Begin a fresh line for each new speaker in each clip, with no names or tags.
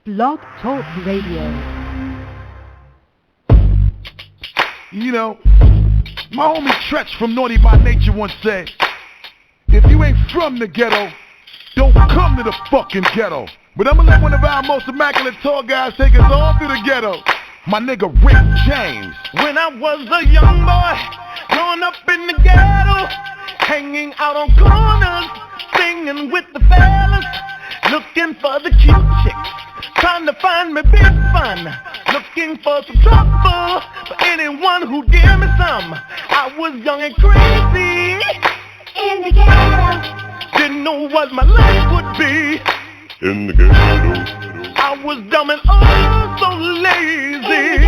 Blog Talk Radio.
You know, my homie Tretch from Naughty by Nature once said, if you ain't from the ghetto, don't come to the fucking ghetto. But I'ma let one of our most immaculate tall guys take us all through the ghetto. My nigga Rick James.
When I was a young boy, growing up in the ghetto, hanging out on corners, singing with the fellas, looking for the cute chicks, trying to find me big fun, looking for some trouble, for anyone who give me some. I was young and crazy in the ghetto, didn't know what my life would be in the ghetto. I was dumb and oh so lazy.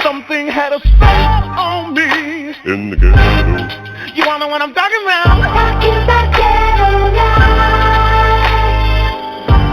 Something had a spell on me in the ghetto. You wanna know what I'm talking about? I'm talking about ghetto life.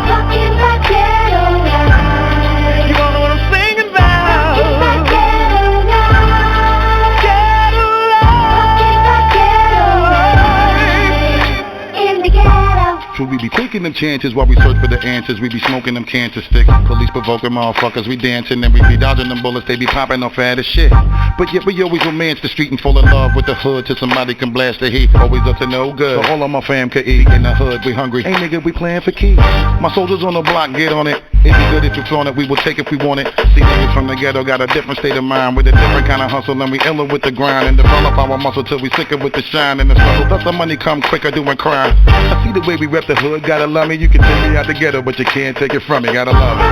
Talking about ghetto life. You wanna know what I'm singing about? Talking about ghetto life. Ghetto life. Talking about ghetto life. In the ghetto.
So we be taking them chances while we search for the answers. We be smoking them cancer sticks. Police provoking motherfuckers. We dancing and we be dodging them bullets. They be popping off fat as shit. But yet we always romance the street and fall in love with the hood till somebody can blast the heat. Always up to no good. So all of my fam could eat. In the hood, we hungry. Hey nigga, we playing for keys. My soldiers on the block, get on it. It be good if you flaunt it. We will take if we want it. See niggas from the ghetto got a different state of mind with a different kind of hustle, and we iller with the grind and develop our muscle till we sicker with the shine and the struggle. Thus the money come quicker doing crime. I see the way we rep the hood. Gotta love me. You can take me out the ghetto, but you can't take it from me. Gotta love it.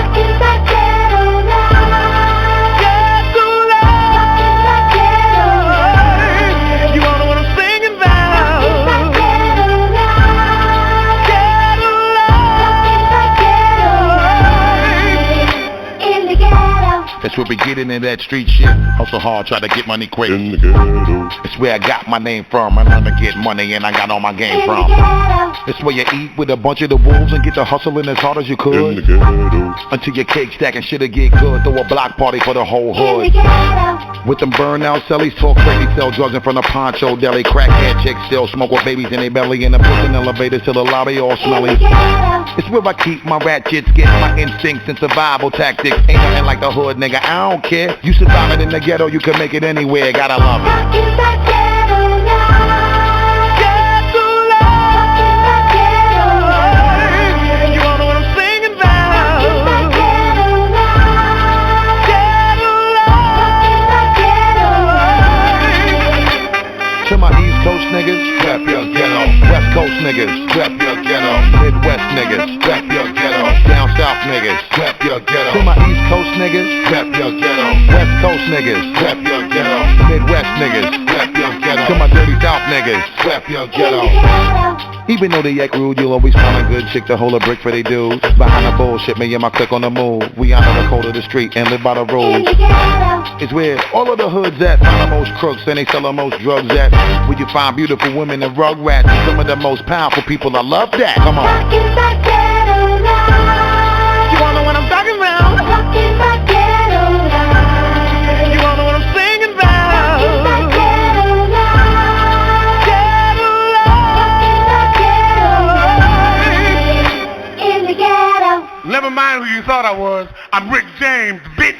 That's where we get into that street shit. Hustle hard, try to get money quick. In the ghetto. It's where I got my name from. I learned to get money and I got all my game from. It's where you eat with a bunch of the wolves and get the hustling as hard as you could. In the ghetto. Until your cake stacking shit'll get good. Throw a block party for the whole hood. With them burnout cellies, talk crazy, sell drugs in front of Poncho Deli. Crackhead chicks still smoke with babies in their belly. In the prison elevators till the lobby all smelly. It's where I keep my ratchets, get my instincts and survival tactics. Ain't nothing like the hood, nigga, I don't care. You survive it in the ghetto, you can make it anywhere. Gotta love it. To my East Coast niggas, rap your ghetto. West Coast niggas, rap your ghetto. Midwest niggas, rap your ghetto. Down South niggas, rap your ghetto. To my East Coast niggas, rap your ghetto. West Coast niggas, rap your ghetto. Midwest niggas, rap your ghetto. To my dirty South niggas, rap your ghetto. Even though they act rude, you'll always find a good chick to hold a brick for they dudes. Behind the bullshit, me and my clique on the move. We honor the code of the street and live by the rules. It's where all of the hoods at, find the most crooks and they sell the most drugs at. Where you find beautiful women and rug rats and some of the most powerful people. I love that. Come on. You wanna know what I'm talking about? You wanna know what I'm singing about?
In the ghetto. Never mind who you thought I was. I'm Rick James, bitch.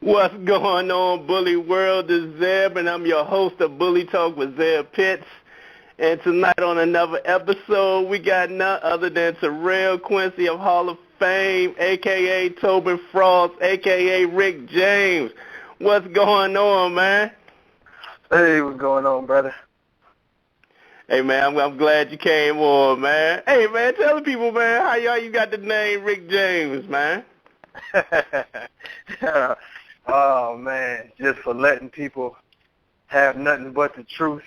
What's going on, Bully World? This is Zeb, and I'm your host of Bully Talk with Zeb Pitts. And tonight on another episode, we got none other than TERRELL QUINCY of Hall of Fame, a.k.a. Tobin Frost, a.k.a. Rick James. What's going on, man?
Hey, what's going on, brother?
Hey, man, I'm glad you came on, man. Hey, man, tell the people, man, how you got the name Rick James, man?
Oh, man, just for letting people have nothing but the truth,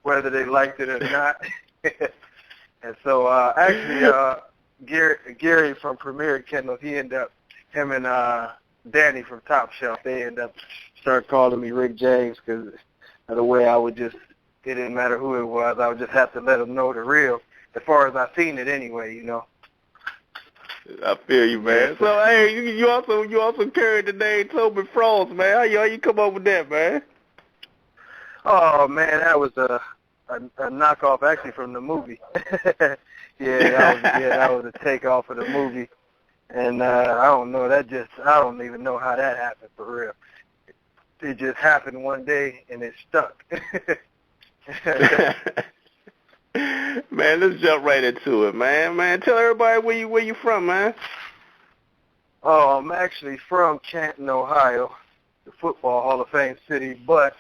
whether they liked it or not. And so, actually, Gary from Premier Kennels, him and Danny from Top Shelf, they end up start calling me Rick James because of the way I would just, it didn't matter who it was, I would just have to let them know the real, as far as I seen it anyway, you know.
I feel you, man. So, hey, you also carried the name Tobin Frost, man. How you come up with that, man?
Oh man, that was a knockoff actually from the movie. That was a takeoff of the movie. And I don't know, I don't even know how that happened for real. It just happened one day and it stuck.
Man, let's jump right into it, man. Man, tell everybody where you from, man.
Oh, I'm actually from Canton, Ohio, the Football Hall of Fame city, but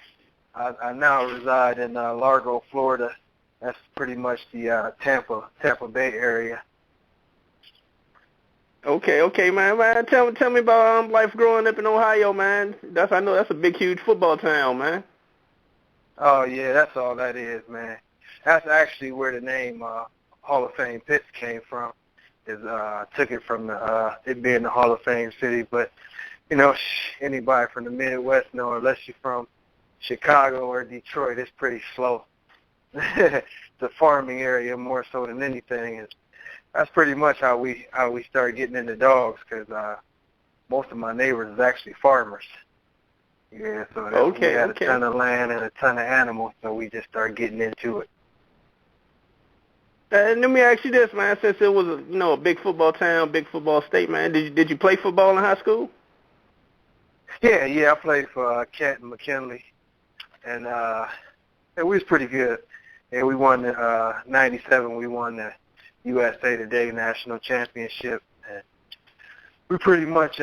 I now reside in Largo, Florida. That's pretty much the Tampa Bay area.
Okay, man. Tell me about life growing up in Ohio, man. I know that's a big, huge football town, man.
Oh yeah, that's all that is, man. That's actually where the name Hall of Fame Pitts came from. Took it from it being the Hall of Fame city, but you know, anybody from the Midwest know, unless you're from Chicago or Detroit, it's pretty slow. It's a farming area more so than anything. And that's pretty much how we started getting into dogs, because most of my neighbors is actually farmers. Yeah, so we had a ton of land and a ton of animals, so we just started getting into it.
Let me ask you this, man. Since it was a big football town, big football state, man, did you play football in high school?
Yeah, I played for Canton McKinley, and we was pretty good. Yeah, we won the '97. We won the USA Today National Championship, and we pretty much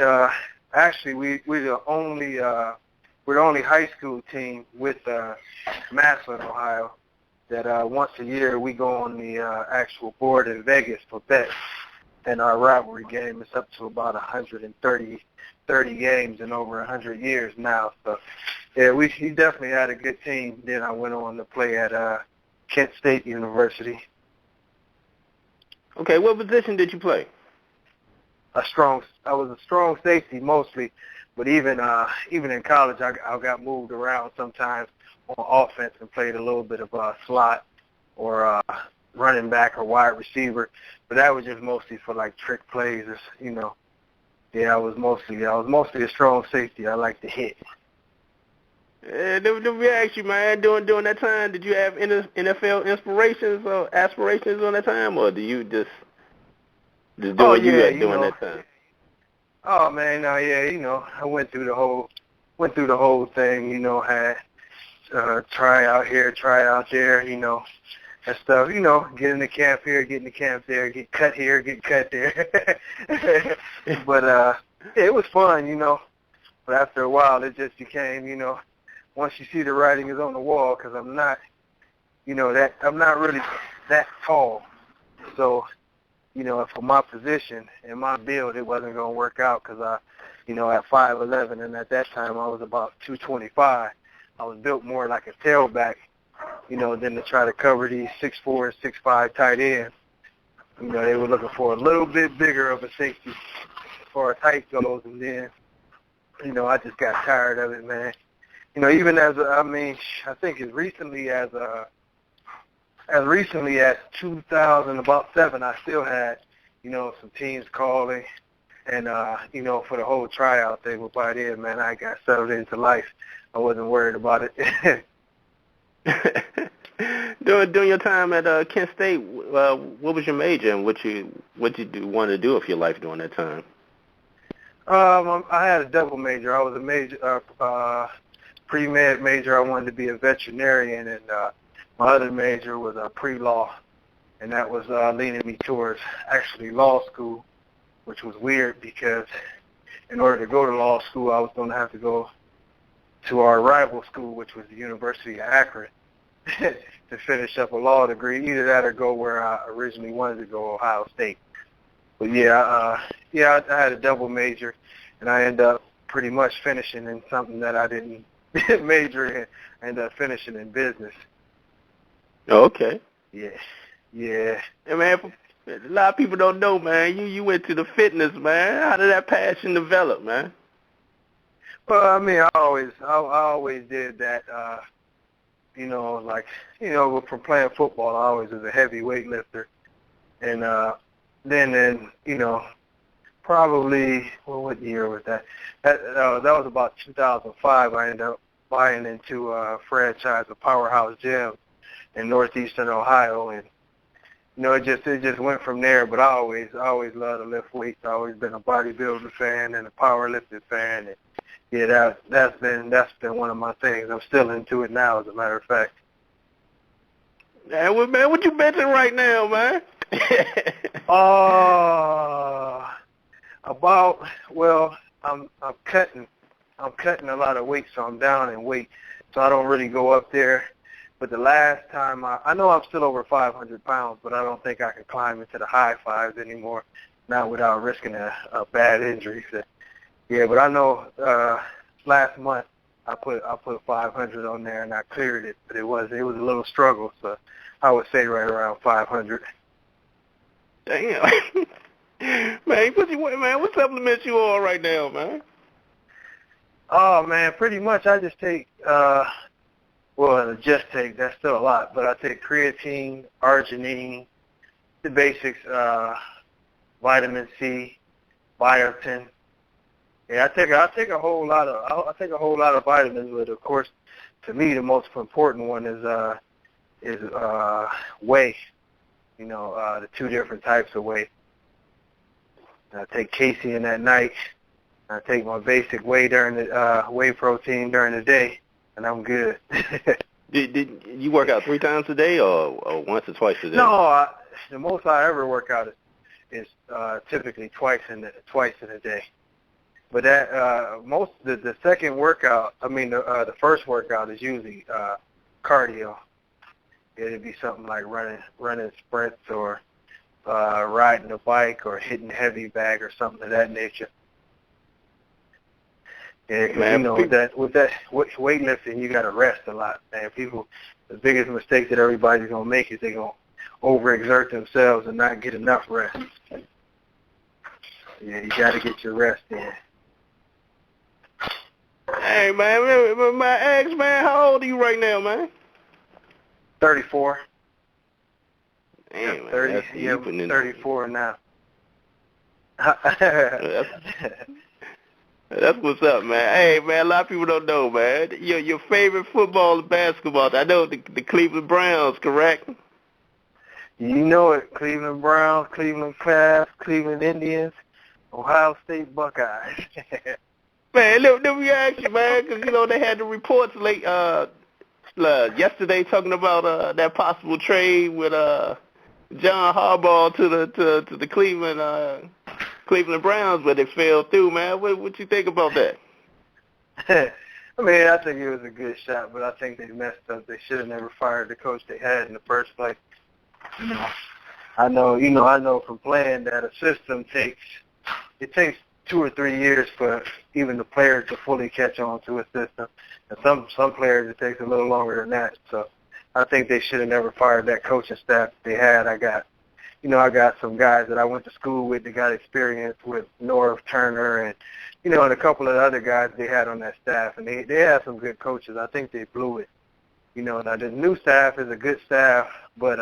actually we're the only high school team with Massillon, Ohio, that once a year we go on the actual board in Vegas for bets, and our rivalry game is up to about 130 games in over 100 years now. So yeah, he definitely had a good team. Then I went on to play at Kent State University.
Okay, what position did you play?
I was a strong safety mostly, but even in college I got moved around sometimes on offense and played a little bit of slot or running back or wide receiver, but that was just mostly for like trick plays, you know. Yeah, I was mostly a strong safety. I like to hit.
Let me ask you, man, during that time, did you have NFL inspirations or aspirations on that time, or do you just do what you like during that time?
Oh man, I went through the whole thing, had try out here, try out there, and stuff, get in the camp here, get in the camp there, get cut here, get cut there. But it was fun, but after a while it just became, once you see the writing is on the wall, because I'm not really that tall. So, for my position and my build, it wasn't going to work out, because at 5'11", and at that time I was about 225, I was built more like a tailback, than to try to cover these 6'4", 6'5" tight ends. They were looking for a little bit bigger of a safety as far as height goes, and then, I just got tired of it, man. Even I think as recently as 2007, I still had, some teams calling, and for the whole tryout thing. But by then, man, I got settled into life. I wasn't worried about it.
During your time at Kent State, what was your major, and what you want to do with your life during that time?
I had a double major. I was a major, pre-med major. I wanted to be a veterinarian, and my other major was pre-law, and that was leaning me towards actually law school, which was weird because in order to go to law school, I was going to have to go to our rival school, which was the University of Akron, to finish up a law degree. Either that or go where I originally wanted to go, Ohio State. But I had a double major, and I ended up pretty much finishing in something that I didn't major in. I ended up finishing in business.
Okay.
Yeah.
And man, a lot of people don't know, man. You went to the fitness, man. How did that passion develop, man?
Well, I always did that. From playing football, I always was a heavy weightlifter, and then probably, what year was that? That was about 2005. I ended up buying into a franchise of Powerhouse Gym, in northeastern Ohio, and it just went from there. But I always loved to lift weights. I've always been a bodybuilding fan and a powerlifting fan. And yeah, that's been one of my things. I'm still into it now, as a matter of fact.
Man, what you benching right now, man?
I'm cutting a lot of weight, so I'm down in weight. So I don't really go up there. But the last time, I know I'm still over 500 pounds, but I don't think I can climb into the high fives anymore, not without risking a bad injury. So, yeah, but I know last month I put 500 on there and I cleared it, but it was a little struggle. So I would say right around 500.
Damn. Man, what supplements you on right now, man?
Oh, man, pretty much I just take, that's still a lot, but I take creatine, arginine, the basics, vitamin C, biotin. Yeah, I take a whole lot of vitamins, but of course, to me, the most important one is whey. The two different types of whey. I take casein at night. I take my basic whey whey protein during the day, and I'm good.
Did you work out 3 times a day or once or twice a day?
No, the most I ever work out is typically twice in a day. But that the second workout, the first workout is usually cardio. It'd be something like running sprints or riding a bike or hitting heavy bag or something of that nature. Yeah, because with weightlifting, you got to rest a lot, man. The biggest mistake that everybody's gonna make is they're gonna overexert themselves and not get enough rest. Yeah, you got to get your rest in.
Hey, man, my ex, man, how old are you right now, man?
34.
Damn, man,
30.
Yeah,
I'm 34 now.
That's what's up, man. Hey, man, a lot of people don't know, man. Your favorite football and basketball, I know the Cleveland Browns, correct?
You know it. Cleveland Browns, Cleveland Cavs, Cleveland Indians, Ohio State Buckeyes.
Man, let me ask you, man, because, they had the reports late yesterday talking about that possible trade with John Harbaugh to the Cleveland Browns, but they fell through, man. What you think about that?
I think it was a good shot, but I think they messed up. They should have never fired the coach they had in the first place. I know from playing that a system takes 2 or 3 years for even the players to fully catch on to a system. And some players, it takes a little longer than that. So I think they should have never fired that coaching staff they had. I got some guys that I went to school with that got experience with Norv Turner and, and a couple of other guys they had on that staff. And they had some good coaches. I think they blew it. Now the new staff is a good staff, but,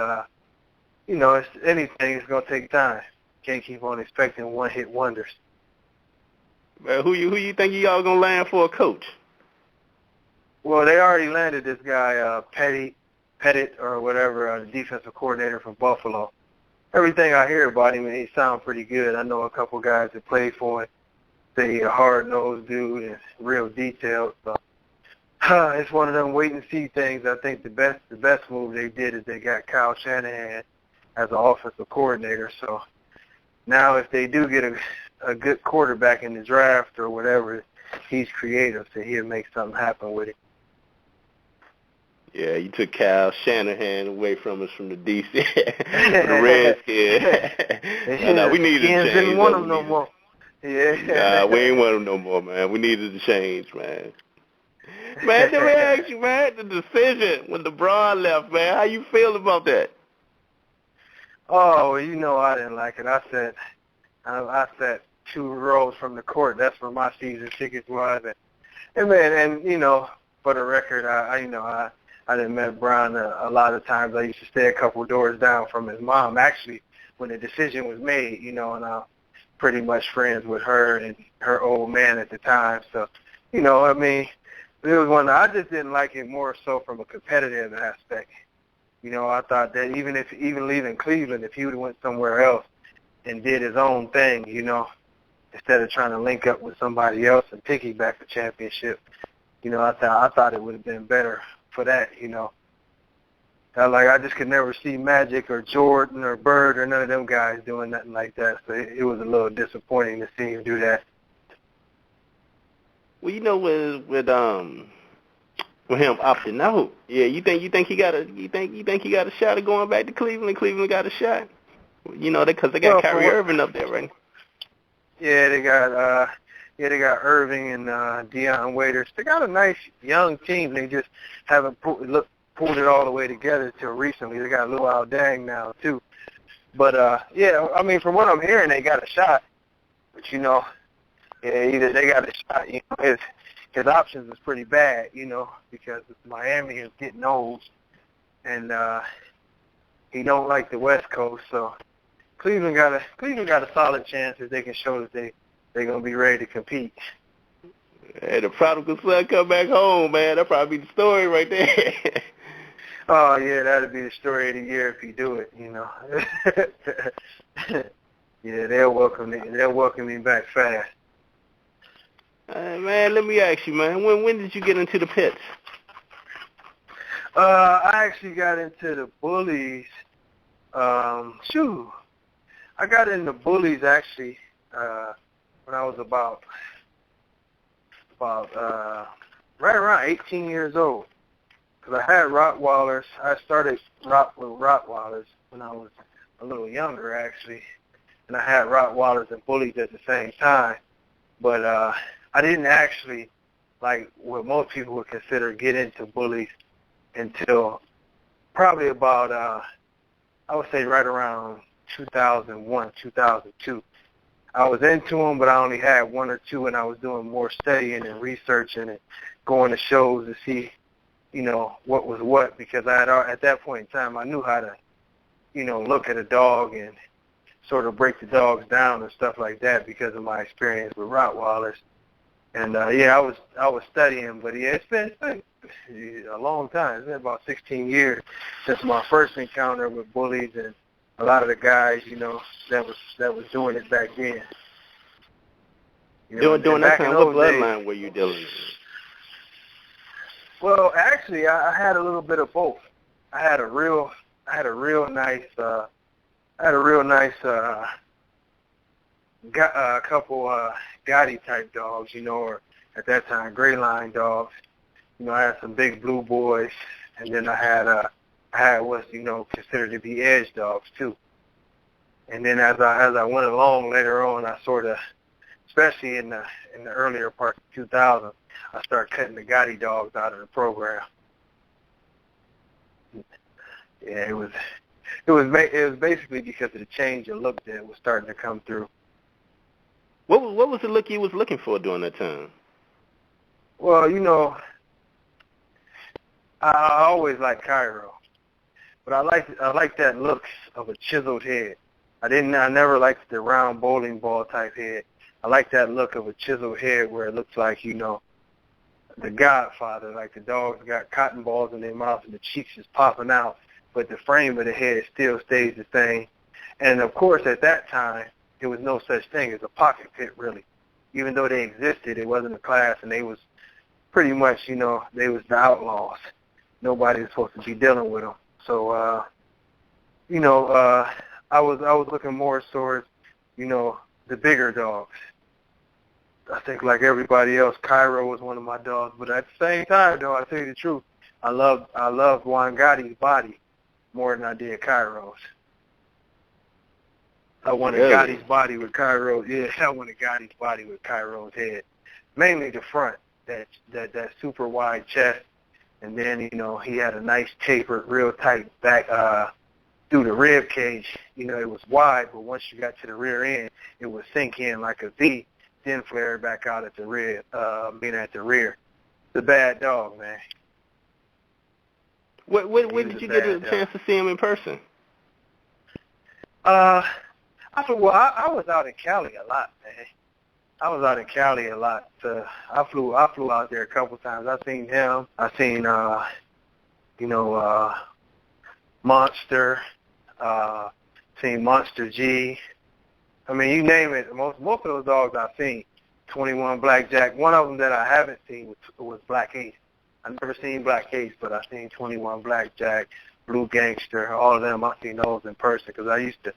it's anything. It's going to take time. Can't keep on expecting one-hit wonders.
Man, who you think y'all going to land for a coach?
Well, they already landed this guy, Pettit or whatever, the defensive coordinator from Buffalo. Everything I hear about him, he sounds pretty good. I know a couple guys that played for him. Say he's a hard-nosed dude and real detailed. So it's one of them wait-and-see things. I think the best move they did is they got Kyle Shanahan as an offensive coordinator. So now if they do get a good quarterback in the draft or whatever, he's creative, so he'll make something happen with it.
Yeah, you took Kyle Shanahan away from us from the DC, from the Redskins. No, we needed to change.
Didn't want him no more. Yeah.
Nah, we ain't want him no more, man. We needed to change, man. Man, let me ask you, man, the decision when LeBron left, man, how you feel about that?
Oh, I didn't like it. I sat 2 rows from the court. That's where my season tickets was. And for the record, I done met Brian a lot of times. I used to stay a couple doors down from his mom. Actually, when the decision was made, and I'm pretty much friends with her and her old man at the time. So, it was one. I just didn't like it more so from a competitive aspect. You know, I thought that even leaving Cleveland, if he would have went somewhere else and did his own thing, you know, instead of trying to link up with somebody else and piggyback the championship, you know, I thought it would have been better for that, you know. I just could never see Magic or Jordan or Bird or none of them guys doing nothing like that. So it was a little disappointing to see him do that.
Well, you know, with him opting out, yeah, you think he got a shot of going back to Cleveland? Cleveland got a shot, you know, because they got Kyrie Irving up there, right?
Yeah, they got Irving and Deion Waiters. They got a nice young team. They just haven't pulled it all the way together till recently. They got Luau Dang now too. But yeah, I mean, from what I'm hearing, they got a shot. But you know, yeah, either they got a shot. You know, his options is pretty bad. You know, because Miami is getting old, and he don't like the West Coast. So Cleveland got a solid chance if they can show that they're gonna be ready to compete.
Hey, the prodigal son come back home, man. That'll probably be the story right there.
Oh yeah, that'd be the story of the year if he do it. You know. Yeah, they'll welcome me back fast.
Man, let me ask you, man. When did you get into the pits?
I actually got into the bullies. I got into bullies actually when I was about right around 18 years old. Because I had Rottweilers. I started with Rottweilers when I was a little younger, actually. And I had Rottweilers and bullies at the same time. But I didn't actually, like what most people would consider, get into bullies until probably about, I would say right around 2001, 2002. I was into them, but I only had one or two, and I was doing more studying and researching and going to shows to see, you know, what was what, because I had, at that point in time, I knew how to, you know, look at a dog and sort of break the dogs down and stuff like that because of my experience with Rottweilers. And yeah, I was studying, but yeah, it's been a long time. It's been about 16 years since my first encounter with bullies and a lot of the guys, you know, that was doing it back then. You know,
during that time, what bloodline were you dealing with?
Well, actually, I had a little bit of both. I had a real nice couple Gotti type dogs, you know, or at that time gray line dogs. You know, I had some big blue boys, and then I had what's, you know, considered to be edge dogs too. And then as I went along later on, I sort of, especially in the earlier part of 2000, I started cutting the Gotti dogs out of the program. Yeah, it was basically because of the change of look that was starting to come through.
What was the look you was looking for during that time?
Well, you know, I always liked Cairo, but I like that look of a chiseled head. I never liked the round bowling ball type head. I like that look of a chiseled head where it looks like, you know, the Godfather, like the dogs got cotton balls in their mouth and the cheeks is popping out, but the frame of the head still stays the same. And of course, at that time, there was no such thing as a pocket pit, really. Even though they existed, it wasn't a class, and they was pretty much, you know, they was the outlaws. Nobody was supposed to be dealing with them. So, you know, I was looking more towards, you know, the bigger dogs. I think like everybody else, Cairo was one of my dogs. But at the same time, though, I'll tell you the truth, I loved Juan Gotti's body more than I did Cairo's. I wanted Gotti's body with Cairo's. Yeah, I wanted Gotti's body with Cairo's head. Mainly the front, that super wide chest. And then, you know, he had a nice tapered, real tight back through the rib cage. You know, it was wide, but once you got to the rear end, it would sink in like a V, then flare back out at the rear. At the rear. It's a bad dog, man.
When did you get a chance to see him in person?
I was out in Cali a lot, man. I was out in Cali a lot. I flew out there a couple times. I seen him. I seen, you know, Monster, seen Monster G. I mean, you name it. Most of those dogs I've seen. 21 Blackjack. One of them that I haven't seen was Black Ace. I've never seen Black Ace, but I've seen 21 Blackjack, Blue Gangster, all of them. I've seen those in person because I used to,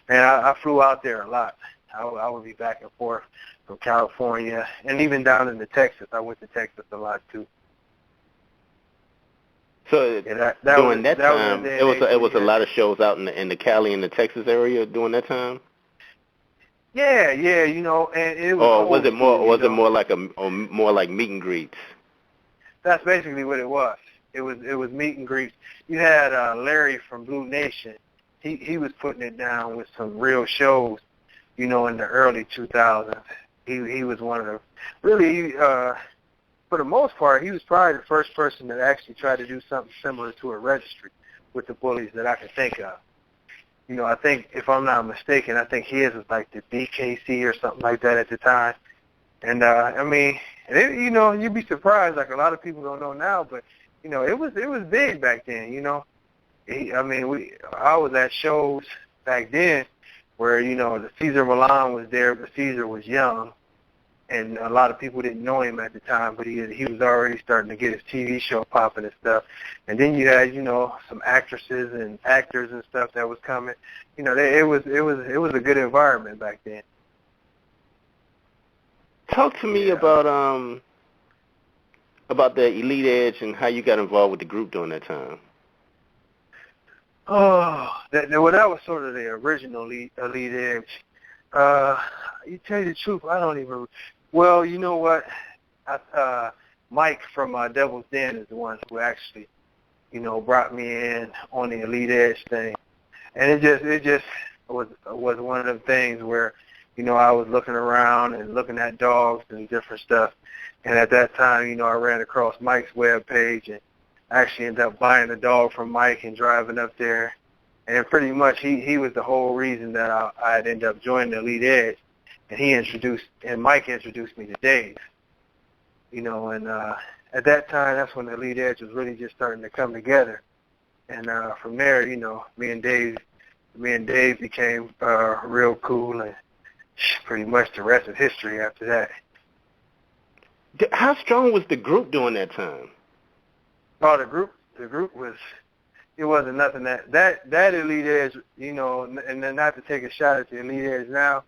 man, I flew out there a lot. I would be back and forth from California and even down into Texas. I went to Texas a lot too.
So during that time, it was a lot of shows out in the Cali and the Texas area during that time.
Yeah, you know, and it was.
Or was it more like more like meet and greets?
That's basically what it was. It was meet and greets. You had Larry from Blue Nation. He was putting it down with some real shows, you know, in the early 2000s. He was one of the really. For the most part, he was probably the first person that actually tried to do something similar to a registry with the bullies that I can think of. You know, I think, if I'm not mistaken, I think his was like the BKC or something like that at the time. And, I mean, you know, you'd be surprised, like a lot of people don't know now, but, you know, it was big back then, you know. I was at shows back then where, you know, the Cesar Milan was there, but Cesar was young. And a lot of people didn't know him at the time, but he was already starting to get his TV show popping and stuff. And then you had, you know, some actresses and actors and stuff that was coming. You know, it was a good environment back then.
Talk to me about the Elite Edge and how you got involved with the group during that time.
Oh, that was sort of the original Elite Edge. You tell you the truth, I don't even. Well, you know what? Mike from Devil's Den is the one who actually, you know, brought me in on the Elite Edge thing, and it just was one of them things where, you know, I was looking around and looking at dogs and different stuff, and at that time, you know, I ran across Mike's webpage and actually ended up buying a dog from Mike and driving up there, and pretty much he was the whole reason that I'd end up joining the Elite Edge. And Mike introduced me to Dave, you know, and at that time, that's when the Elite Edge was really just starting to come together. And from there, you know, me and Dave became real cool, and pretty much the rest is history after that.
How strong was the group during that time?
Oh, the group was, it wasn't nothing that Elite Edge, you know, and then not to take a shot at the Elite Edge now,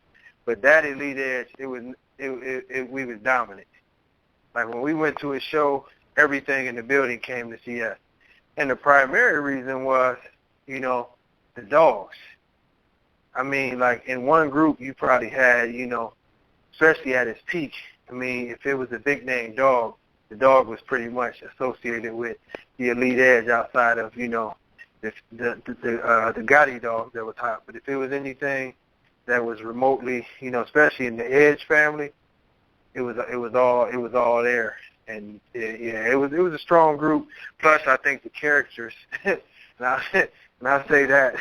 but that Elite Edge, we was dominant. Like when we went to a show, everything in the building came to see us. And the primary reason was, you know, the dogs. I mean, like in one group, you probably had, you know, especially at its peak, I mean, if it was a big name dog, the dog was pretty much associated with the Elite Edge outside of, you know, the Gotti dog that was hot. But if it was anything that was remotely, you know, especially in the Edge family, it was all there, and it was a strong group. Plus, I think the characters, and I say that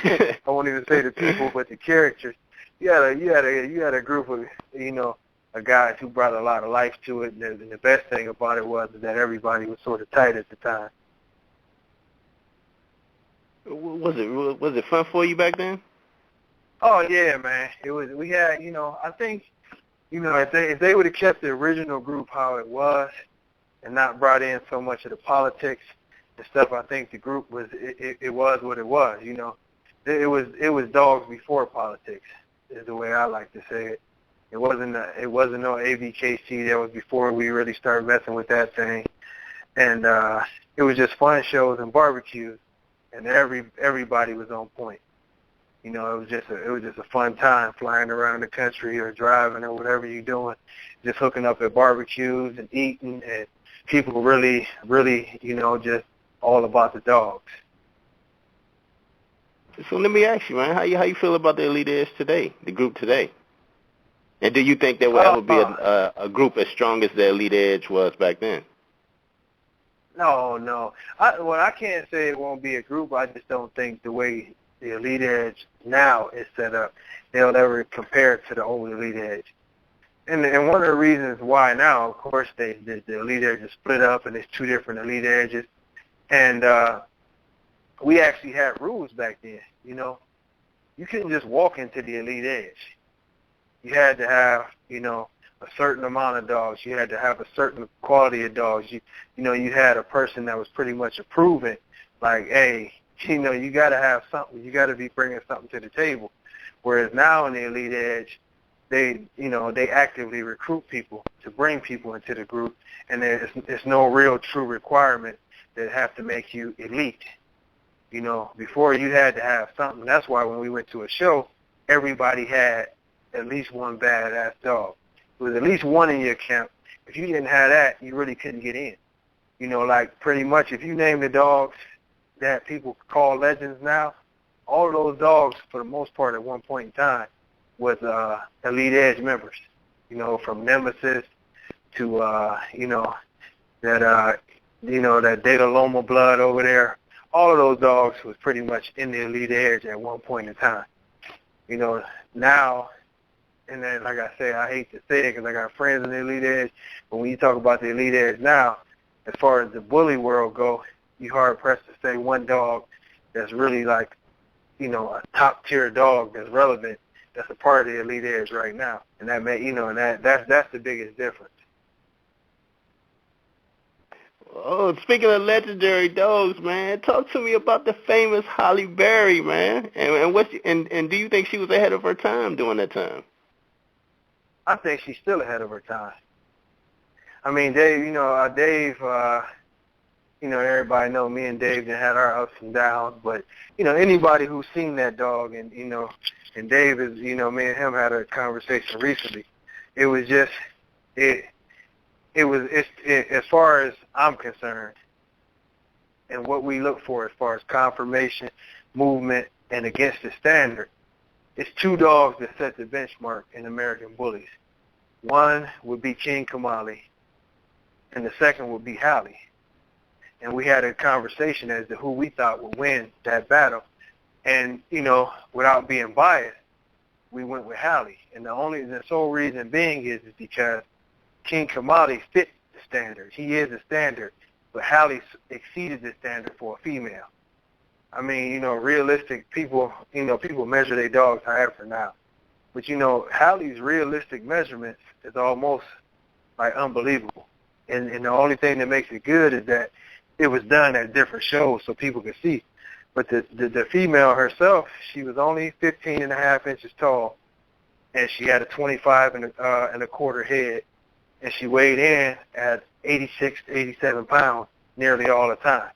I won't even say the people, but the characters. You had a group of, you know, guys who brought a lot of life to it, and the best thing about it was that everybody was sort of tight at the time.
Was it fun for you back then?
Oh yeah, man. It was. We had, you know, I think, you know, if they would have kept the original group how it was, and not brought in so much of the politics and stuff, I think the group was it was what it was. You know, it was dogs before politics, is the way I like to say it. It wasn't no ABKC. That was before we really started messing with that thing, and it was just fun shows and barbecues, and everybody was on point. You know, it was just a fun time flying around the country or driving or whatever you're doing, just hooking up at barbecues and eating, and people really, you know, just all about the dogs.
So let me ask you, man, how you feel about the Elite Edge today, the group today? And do you think there will ever be a group as strong as the Elite Edge was back then?
No. I can't say it won't be a group. I just don't think the way the Elite Edge now is set up, they'll ever compare to the old Elite Edge. And one of the reasons why now, of course, the Elite Edge is split up and there's two different Elite Edges. And we actually had rules back then. You know, you couldn't just walk into the Elite Edge. You had to have, you know, a certain amount of dogs. You had to have a certain quality of dogs. You know, you had a person that was pretty much approving, like, hey, you know, you got to have something. You got to be bringing something to the table. Whereas now in the Elite Edge, they actively recruit people to bring people into the group, and there's no real true requirement that have to make you elite. You know, before you had to have something. That's why when we went to a show, everybody had at least one badass dog. There was at least one in your camp. If you didn't have that, you really couldn't get in. You know, like pretty much if you name the dogs that people call legends now, all of those dogs, for the most part, at one point in time, was Elite Edge members. You know, from Nemesis to that Data Loma blood over there. All of those dogs was pretty much in the Elite Edge at one point in time. You know, now, and then like I say, I hate to say it because I got friends in the Elite Edge, but when you talk about the Elite Edge now, as far as the bully world go, you're hard pressed to say one dog that's really like, you know, a top tier dog that's relevant, that's a part of the Elite Edge right now. And that may, you know, and that's the biggest difference.
Oh, speaking of legendary dogs, man, talk to me about the famous Halle Berry, man. And do you think she was ahead of her time during that time?
I think she's still ahead of her time. I mean, Dave, everybody know me and Dave had our ups and downs, but, you know, anybody who's seen that dog, and, you know, and Dave is, you know, me and him had a conversation recently. It was just, as far as I'm concerned, and what we look for as far as conformation, movement, and against the standard, it's two dogs that set the benchmark in American bullies. One would be King Kamali, and the second would be Halle. And we had a conversation as to who we thought would win that battle. And, you know, without being biased, we went with Halle. And the sole reason being is because King Kamali fit the standard. He is a standard, but Halle exceeded the standard for a female. I mean, you know, realistic people, you know, people measure their dogs however now. But, you know, Halle's realistic measurements is almost, like, unbelievable. And the only thing that makes it good is that it was done at different shows so people could see. But the female herself, she was only 15 and a half inches tall, and she had a 25 and a quarter head, and she weighed in at 86 to 87 pounds nearly all the time.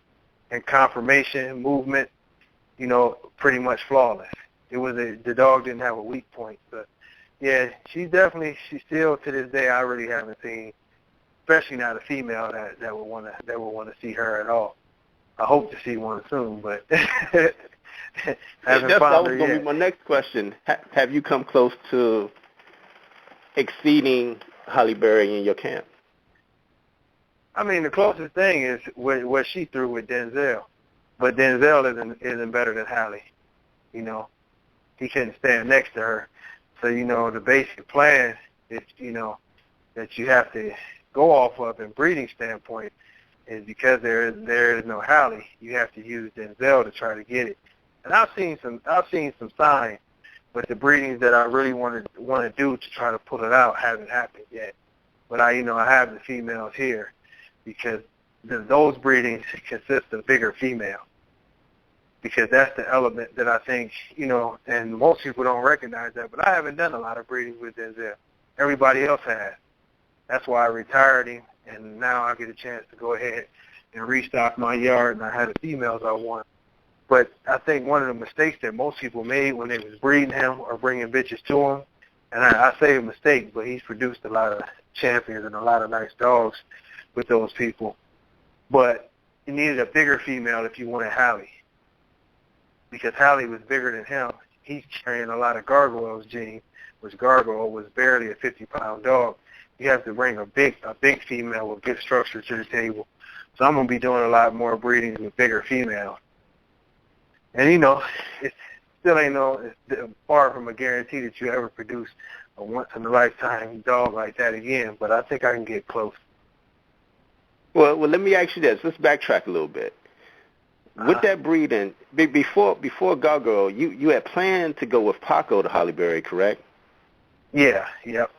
And conformation, movement, you know, pretty much flawless. The dog didn't have a weak point. But yeah, she's still to this day I really haven't seen, especially not a female that would want to see her at all. I hope to see one soon, but haven't found her yet.
That was going to be my next question. Have you come close to exceeding Halle Berry in your camp?
I mean, the closest thing is what she threw with Denzel, but Denzel isn't better than Halle. You know, he couldn't stand next to her. So, you know, the basic plan is, you know, that you have to go off of in breeding standpoint is because there is no Halle, you have to use Denzel to try to get it. And I've seen some signs, but the breedings that I really want to do to try to pull it out haven't happened yet. But I have the females here because those breedings consist of bigger females. Because that's the element that I think, you know, and most people don't recognize that, but I haven't done a lot of breeding with Denzel. Everybody else has. That's why I retired him, and now I get a chance to go ahead and restock my yard, and I had the females I want. But I think one of the mistakes that most people made when they was breeding him or bringing bitches to him, and I say a mistake, but he's produced a lot of champions and a lot of nice dogs with those people. But you needed a bigger female if you wanted Halle, because Halle was bigger than him. He's carrying a lot of Gargoyle's gene, which Gargoyle was barely a 50-pound dog. You have to bring a big female with good structure to the table. So I'm going to be doing a lot more breedings with bigger females. And, you know, it still ain't it's far from a guarantee that you ever produce a once-in-a-lifetime dog like that again, but I think I can get close.
Well, let me ask you this. Let's backtrack a little bit. With that breeding, before Gargoyle, you had planned to go with Paco to Hollyberry, correct?
Yeah, yep.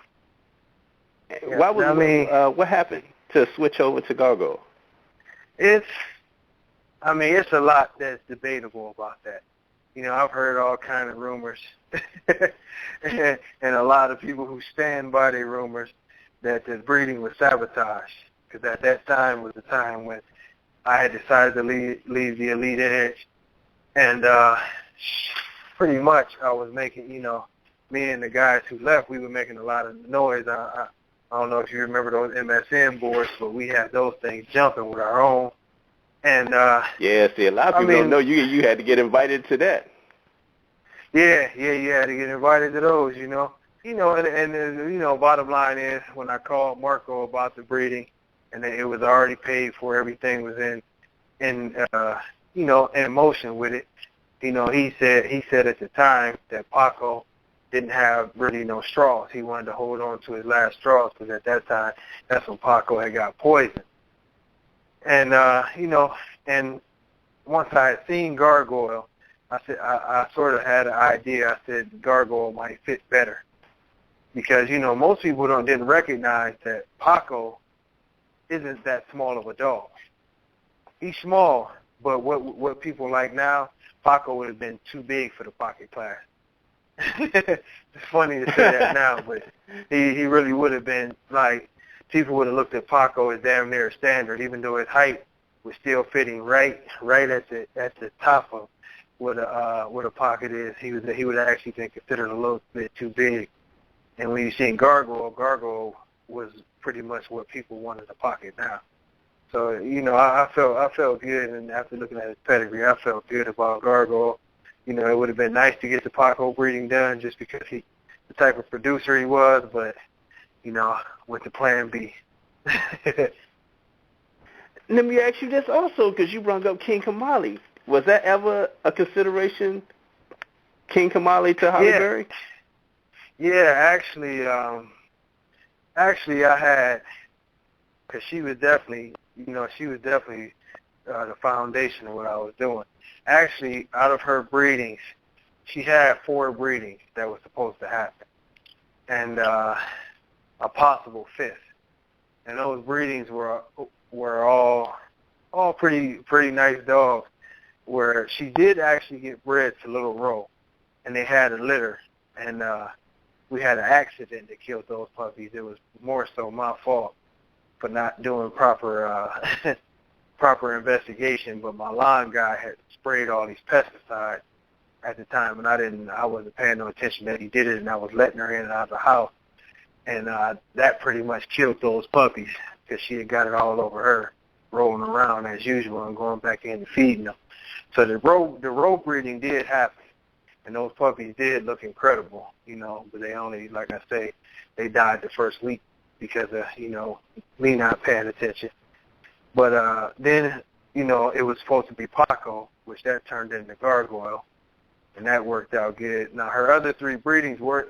Why was what happened to switch over to Gargoyle?
It's a lot that's debatable about that. You know, I've heard all kind of rumors, and a lot of people who stand by their rumors that the breeding was sabotage. Because at that time was the time when I had decided to leave the Elite Edge, and pretty much I was making, you know, me and the guys who left, we were making a lot of noise. I don't know if you remember those MSN boards, but we had those things jumping with our own. And
yeah, see, a lot of people don't know you had to get invited to that.
Yeah, you had to get invited to those, you know. You know, and you know, bottom line is when I called Marco about the breeding, and it was already paid for, everything was in you know, in motion with it. You know, he said at the time that Paco didn't have really no straws. He wanted to hold on to his last straws because at that time, that's when Paco had got poisoned. And, you know, and once I had seen Gargoyle, I said, I sort of had an idea. I said Gargoyle might fit better because, you know, most people didn't recognize that Paco isn't that small of a dog. He's small, but what people like now, Paco would have been too big for the pocket class. It's funny to say that now, but he really would have been, like, people would have looked at Paco as damn near a standard, even though his height was still fitting right at the top of what a pocket is. He would actually been considered a little bit too big. And when you see Gargoyle was pretty much what people wanted a pocket now. So, you know, I felt good, and after looking at his pedigree, I felt good about Gargoyle. You know, it would have been nice to get the Paco breeding done just because the type of producer he was, but, you know, with the plan B.
Let me ask you this also, because you brought up King Kamali. Was that ever a consideration, King Kamali to Hollyberry?
Yeah, actually I had, because she was definitely the foundation of what I was doing. Actually, out of her breedings, she had 4 breedings that was supposed to happen, and a possible 5th. And those breedings were all pretty nice dogs. Where she did actually get bred to Little Row, and they had a litter, and we had an accident that killed those puppies. It was more so my fault for not doing proper investigation, but my lawn guy had sprayed all these pesticides at the time, and I wasn't paying no attention that he did it, and I was letting her in and out of the house, and that pretty much killed those puppies because she had got it all over her, rolling around as usual and going back in and feeding them. So the row breeding did happen, and those puppies did look incredible, you know, but they only, like I say, they died the first week because of, you know, me not paying attention. But then, you know, it was supposed to be Paco, which that turned into Gargoyle, and that worked out good. Now, her other 3 breedings were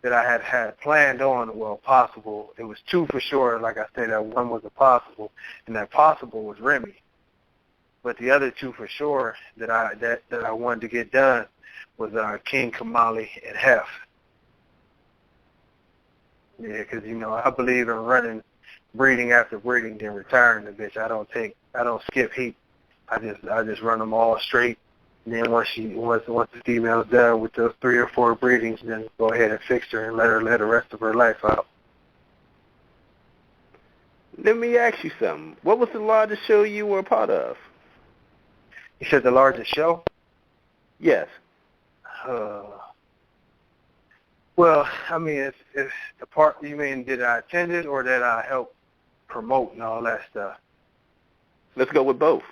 that I had planned on, well, possible. It was 2 for sure. Like I said, that one was a possible, and that possible was Remy. But the other 2 for sure that I wanted to get done was King Kamali and Hef. Yeah, because, you know, I believe in running breeding after breeding, then retiring the bitch. I don't skip heat. I just run them all straight. And then once the female's done with those 3 or 4 breedings, then go ahead and fix her and let her live the rest of her life out.
Let me ask you something. What was the largest show you were a part of?
You said the largest show?
Yes.
Well, I mean, it's the part, you mean did I attend it or did I help promote and all that stuff?
Let's go with both.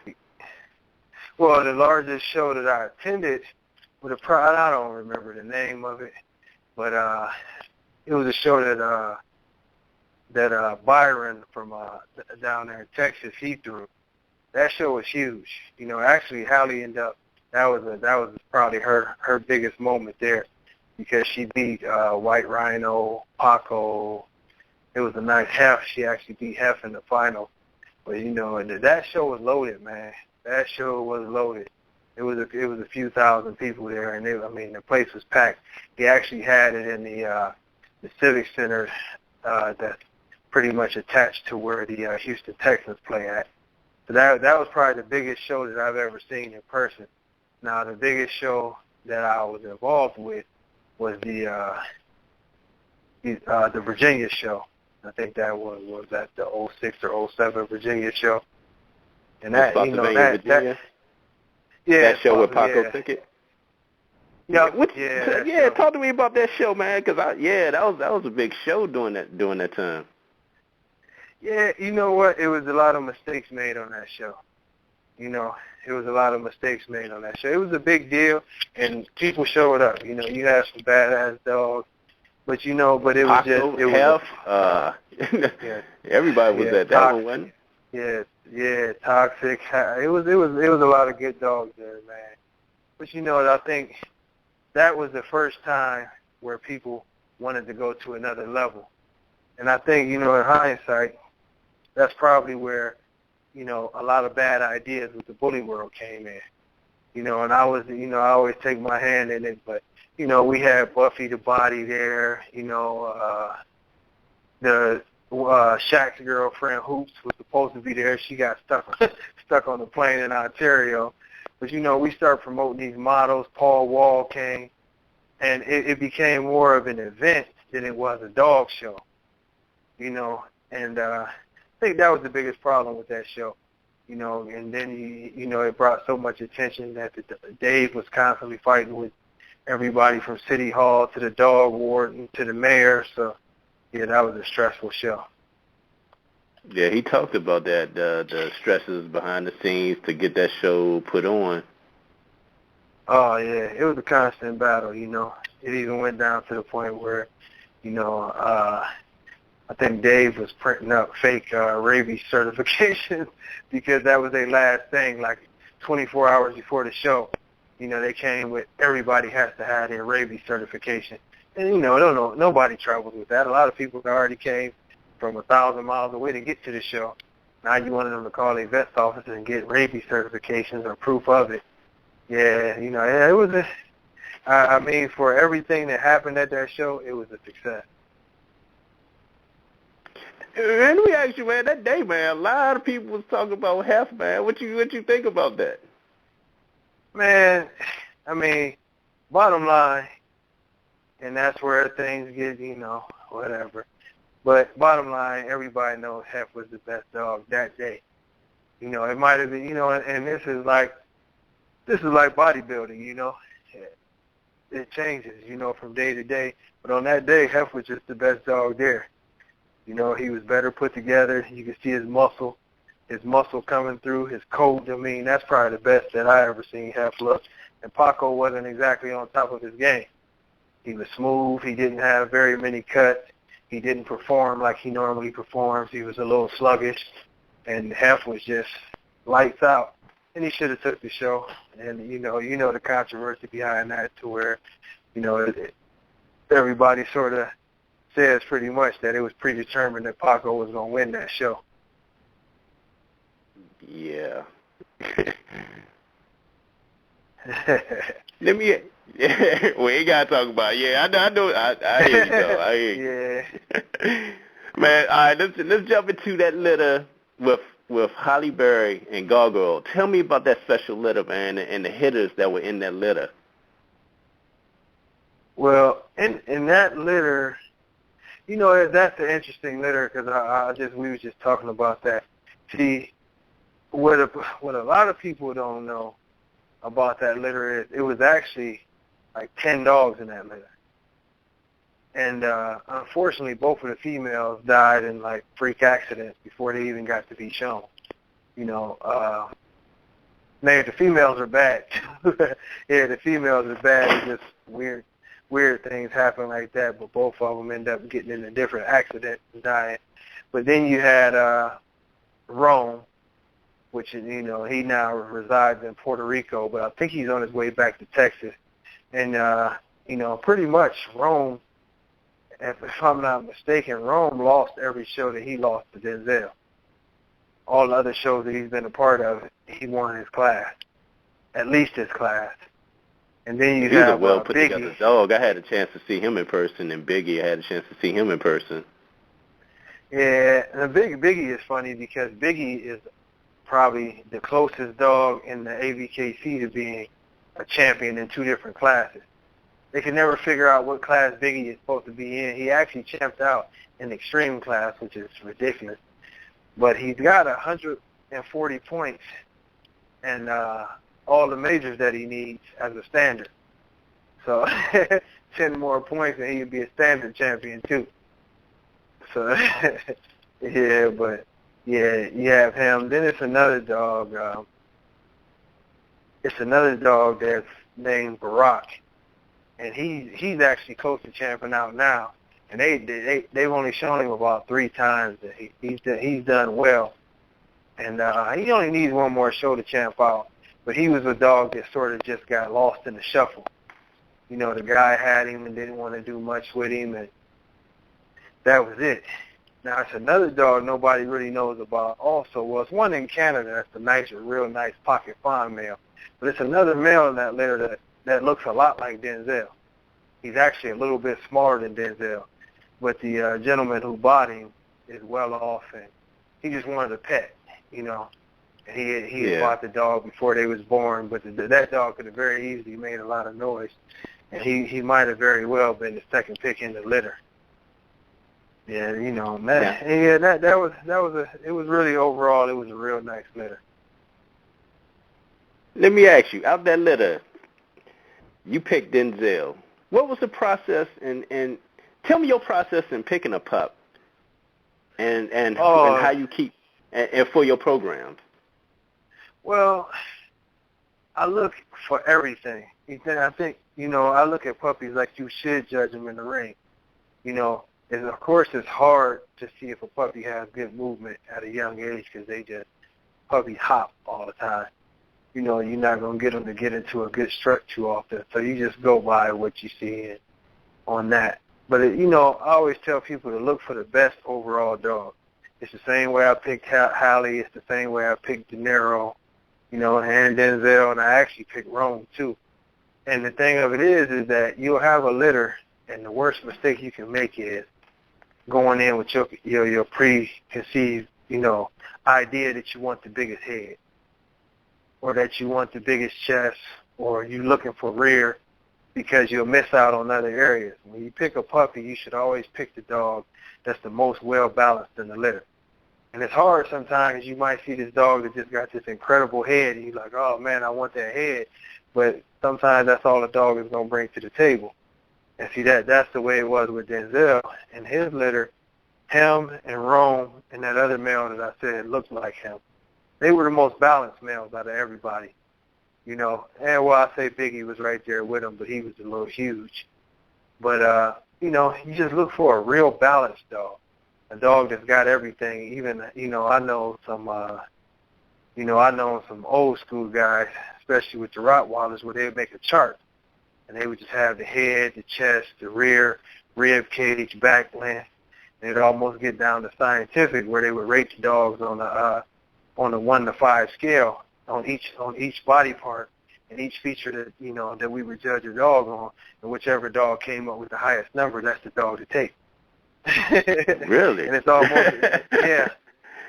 Well, the largest show that I attended with I don't remember the name of it, but it was a show that Byron from down there in Texas, he threw. That show was huge. You know, actually, Hallie ended up, that was probably her biggest moment there because she beat White Rhino, Paco. It was a nice Hef. She actually beat Hef in the final. But, you know, and that show was loaded, man. That show was loaded. It was a few thousand people there, and the place was packed. He actually had it in the Civic Center that's pretty much attached to where the Houston Texans play at. So that was probably the biggest show that I've ever seen in person. Now, the biggest show that I was involved with was the Virginia show. I think that was at the 06 or 07 Virginia show. And that,
Virginia?
Yeah,
that show with Paco took it.
Yeah,
talk to me about that show, man. Cause that was a big show during that time.
Yeah, you know what? It was a lot of mistakes made on that show. It was a lot of mistakes made on that show. It was a big deal, and people showed up. You had some badass dogs, but it was
Paco,
yeah.
Everybody was at that one, wasn't
it? Yeah, Toxic. It was a lot of good dogs there, man. But I think that was the first time where people wanted to go to another level. And I think, in hindsight, that's probably where, a lot of bad ideas with the bully world came in. And I was, I always take my hand in it, but, we had Buffy the Body there, the Shaq's girlfriend, Hoops, was supposed to be there. She got stuck on the plane in Ontario. But, we started promoting these models. Paul Wall came, and it became more of an event than it was a dog show, and I think that was the biggest problem with that show, and then, it brought so much attention that Dave was constantly fighting with everybody from City Hall to the dog warden to the mayor, so, yeah, that was a stressful show.
Yeah, he talked about that, the stresses behind the scenes to get that show put on.
Oh, yeah, it was a constant battle, It even went down to the point where, I think Dave was printing up fake rabies certifications because that was their last thing, like 24 hours before the show. They came with everybody has to have their rabies certification. And, nobody troubled with that. A lot of people already came from 1,000 miles away to get to the show. Now you wanted them to call their vet's office and get rabies certifications or proof of it. Yeah, it was for everything that happened at that show, it was a success.
And let me ask you, man, that day, man, a lot of people was talking about Hef, man. What you think about that?
Man, bottom line, and that's where things get, whatever. But bottom line, everybody knows Hef was the best dog that day. It might have been, and this is like bodybuilding, It changes, from day to day. But on that day, Hef was just the best dog there. He was better put together. You could see his muscle coming through, his coat. That's probably the best that I ever seen Hef look. And Paco wasn't exactly on top of his game. He was smooth. He didn't have very many cuts. He didn't perform like he normally performs. He was a little sluggish. And Hef was just lights out. And he should have took the show. And, the controversy behind that to where, everybody sort of says pretty much that it was predetermined that Paco was going to win that show.
Yeah. Let me. We ain't gotta talk about it. Yeah, I know. I hear you though. I hear you. Yeah. Man, all right. Let's jump into that litter with Holly Berry and Gargoyle. Tell me about that special litter, man, and the hitters that were in that litter.
Well, in that litter, that's an interesting litter because we were just talking about that. See, what a lot of people don't know about that litter is it was actually like 10 dogs in that litter. And unfortunately, both of the females died in like freak accidents before they even got to be shown. The females are bad. Yeah, the females are bad. It's just weird things happen like that, but both of them end up getting into different accidents and dying. But then you had Rome, which is, he now resides in Puerto Rico, but I think he's on his way back to Texas. And, pretty much Rome, if I'm not mistaken, Rome lost every show that he lost to Denzel. All the other shows that he's been a part of, he won his class, at least his class. And then you
He's
have
a well put
Biggie.
together dog. I had a chance to see him in person, and Biggie, I had a chance to see him in person.
Yeah, and Biggie is funny because Biggie is probably the closest dog in the AVKC to being a champion in 2 different classes. They can never figure out what class Biggie is supposed to be in. He actually champed out in extreme class, which is ridiculous. But he's got 140 points and all the majors that he needs as a standard. So 10 more points and he'd be a standard champion too. So yeah, but yeah, you have him. Then it's another dog. It's another dog that's named Barack, and he's actually close to champing out now. And they've only shown him about 3 times that he's done well. And he only needs one more show to champ out. But he was a dog that sort of just got lost in the shuffle. You know, the guy had him and didn't want to do much with him, and that was it. Now, it's another dog nobody really knows about also. Well, it's one in Canada that's a nice, real nice pocket fawn male. But it's another male in that litter that looks a lot like Denzel. He's actually a little bit smaller than Denzel. But the gentleman who bought him is well off, and he just wanted a pet, you know. He had bought the dog before they was born, but that dog could have very easily made a lot of noise, and he might have very well been the second pick in the litter. Yeah, you know, man. Yeah, it was really overall it was a real nice litter.
Let me ask you, out that litter, you picked Denzel. What was the process and tell me your process in picking a pup and how you keep and for your programs?
Well, I look for everything. I think, you know, I look at puppies like you should judge them in the ring. You know, and of course it's hard to see if a puppy has good movement at a young age because puppies hop all the time. You know, you're not going to get them to get into a good strut too often. So you just go by what you see on that. But, you know, I always tell people to look for the best overall dog. It's the same way I picked Hallie. It's the same way I picked De Niro, you know, and Denzel, and I actually picked Rome too. And the thing of it is that you'll have a litter, and the worst mistake you can make is going in with your preconceived, you know, idea that you want the biggest head, or that you want the biggest chest, or you're looking for rear, because you'll miss out on other areas. When you pick a puppy, you should always pick the dog that's the most well-balanced in the litter. And it's hard sometimes. You might see this dog that just got this incredible head, and you're like, oh, man, I want that head. But sometimes that's all the dog is going to bring to the table. And see, that's the way it was with Denzel. And his litter, him and Rome and that other male that I said looked like him, they were the most balanced males out of everybody. You know, and well, I say Biggie was right there with him, but he was a little huge. But, you know, you just look for a real balanced dog, a dog that's got everything. Even, you know, I know some old school guys, especially with the Rottweilers, where they would make a chart, and they would just have the head, the chest, the rear, rib cage, back length, and it'd almost get down to scientific, where they would rate the dogs on a 1 to 5 scale on each body part and each feature that, you know, that we would judge a dog on, and whichever dog came up with the highest number, that's the dog to take.
Really?
And it's almost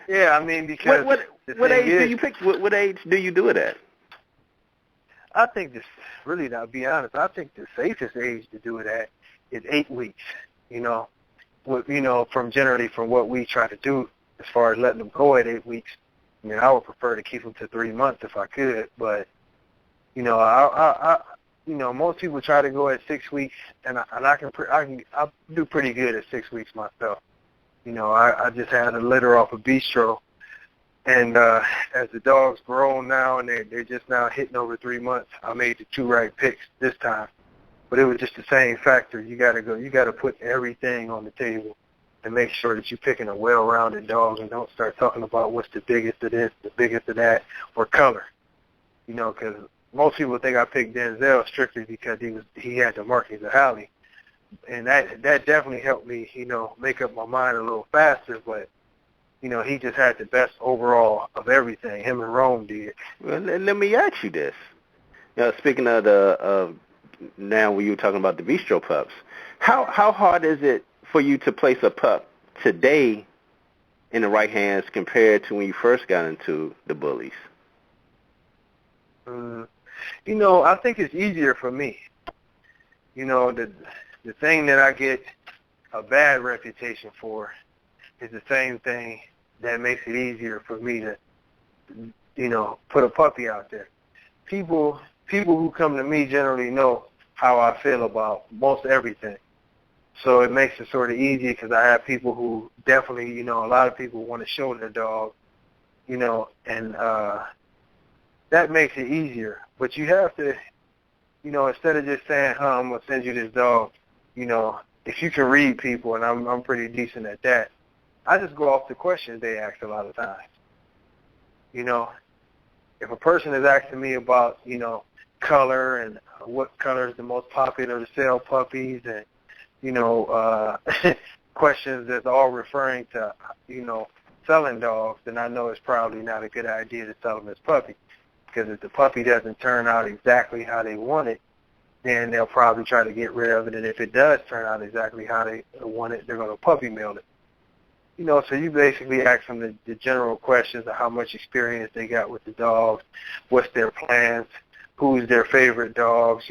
yeah. I mean, because
what age do you pick? What age do you do it at?
I think to be honest, I think the safest age to do it at is 8 weeks. You know, from what we try to do as far as letting them go at 8 weeks. I mean, I would prefer to keep them to 3 months if I could, but you know, I most people try to go at 6 weeks, and I do pretty good at 6 weeks myself. You know, I just had a litter off of Bistro, and as the dog's grown now and they're just now hitting over 3 months, I made the 2 right picks this time, but it was just the same factor. You got to put everything on the table and make sure that you're picking a well-rounded dog, and don't start talking about what's the biggest of this, the biggest of that, or color. You know, because most people think I picked Denzel strictly because he had the markings of Hallie, and that definitely helped me, you know, make up my mind a little faster. But he just had the best overall of everything. Him and Rome did.
Well, let me ask you this. Speaking of now when you were talking about the bistro pups, how hard is it for you to place a pup today in the right hands compared to when you first got into the bullies?
I think it's easier for me. The thing that I get a bad reputation for is the same thing that makes it easier for me to, put a puppy out there. People who come to me generally know how I feel about most everything. So it makes it sort of easy because I have people who definitely, a lot of people want to show their dog, and that makes it easier. But you have to, instead of just saying, I'm going to send you this dog, if you can read people, and I'm pretty decent at that, I just go off the questions they ask a lot of times. If a person is asking me about, color and what color is the most popular to sell puppies and, questions that's all referring to, selling dogs, then I know it's probably not a good idea to sell them as puppies. Because if the puppy doesn't turn out exactly how they want it, then they'll probably try to get rid of it. And if it does turn out exactly how they want it, they're going to puppy mill it. So you basically ask them the general questions of how much experience they got with the dogs, what's their plans, who's their favorite dogs,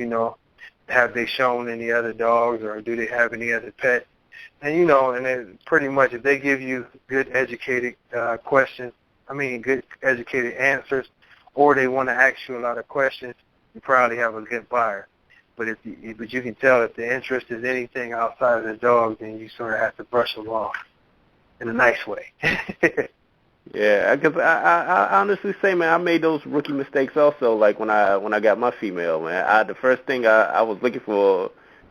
have they shown any other dogs or do they have any other pets? And, and then pretty much if they give you good educated good educated answers, or they want to ask you a lot of questions, you probably have a good buyer. But but you can tell if the interest is anything outside of the dog, then you sort of have to brush them off in a nice way.
Yeah, because I honestly say, man, I made those rookie mistakes also. Like when I got my female, man, the first thing I was looking for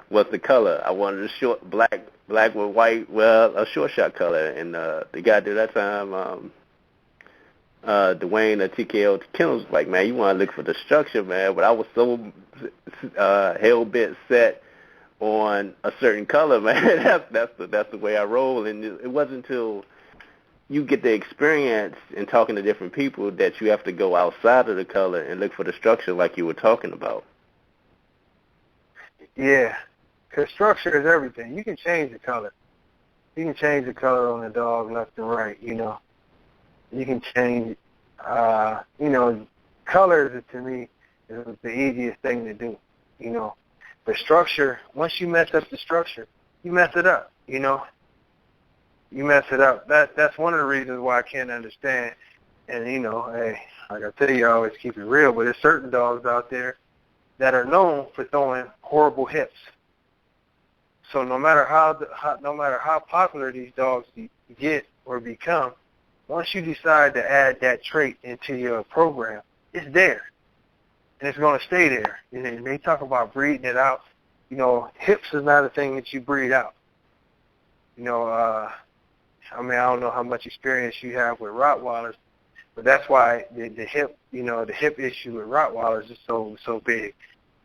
was the color. I wanted a short black with white, a short shot color. And the guy at that time, Dwayne at TKO Kennels was like, man, you want to look for the structure, man. But I was so hell-bent set on a certain color, man. That's the way I roll. And it wasn't until you get the experience in talking to different people that you have to go outside of the color and look for the structure like you were talking about.
Yeah, because structure is everything. You can change the color. You can change the color on the dog left and right, You can change, colors to me is the easiest thing to do, But structure, once you mess up the structure, you mess it up, You mess it up. That's one of the reasons why I can't understand. And, hey, like I tell you, I always keep it real, but there's certain dogs out there that are known for throwing horrible hips. So no matter how popular these dogs get or become, once you decide to add that trait into your program, it's there. And it's going to stay there. And they talk about breeding it out. Hips is not a thing that you breed out. I don't know how much experience you have with Rottweilers, but that's why the hip issue with Rottweilers is so big.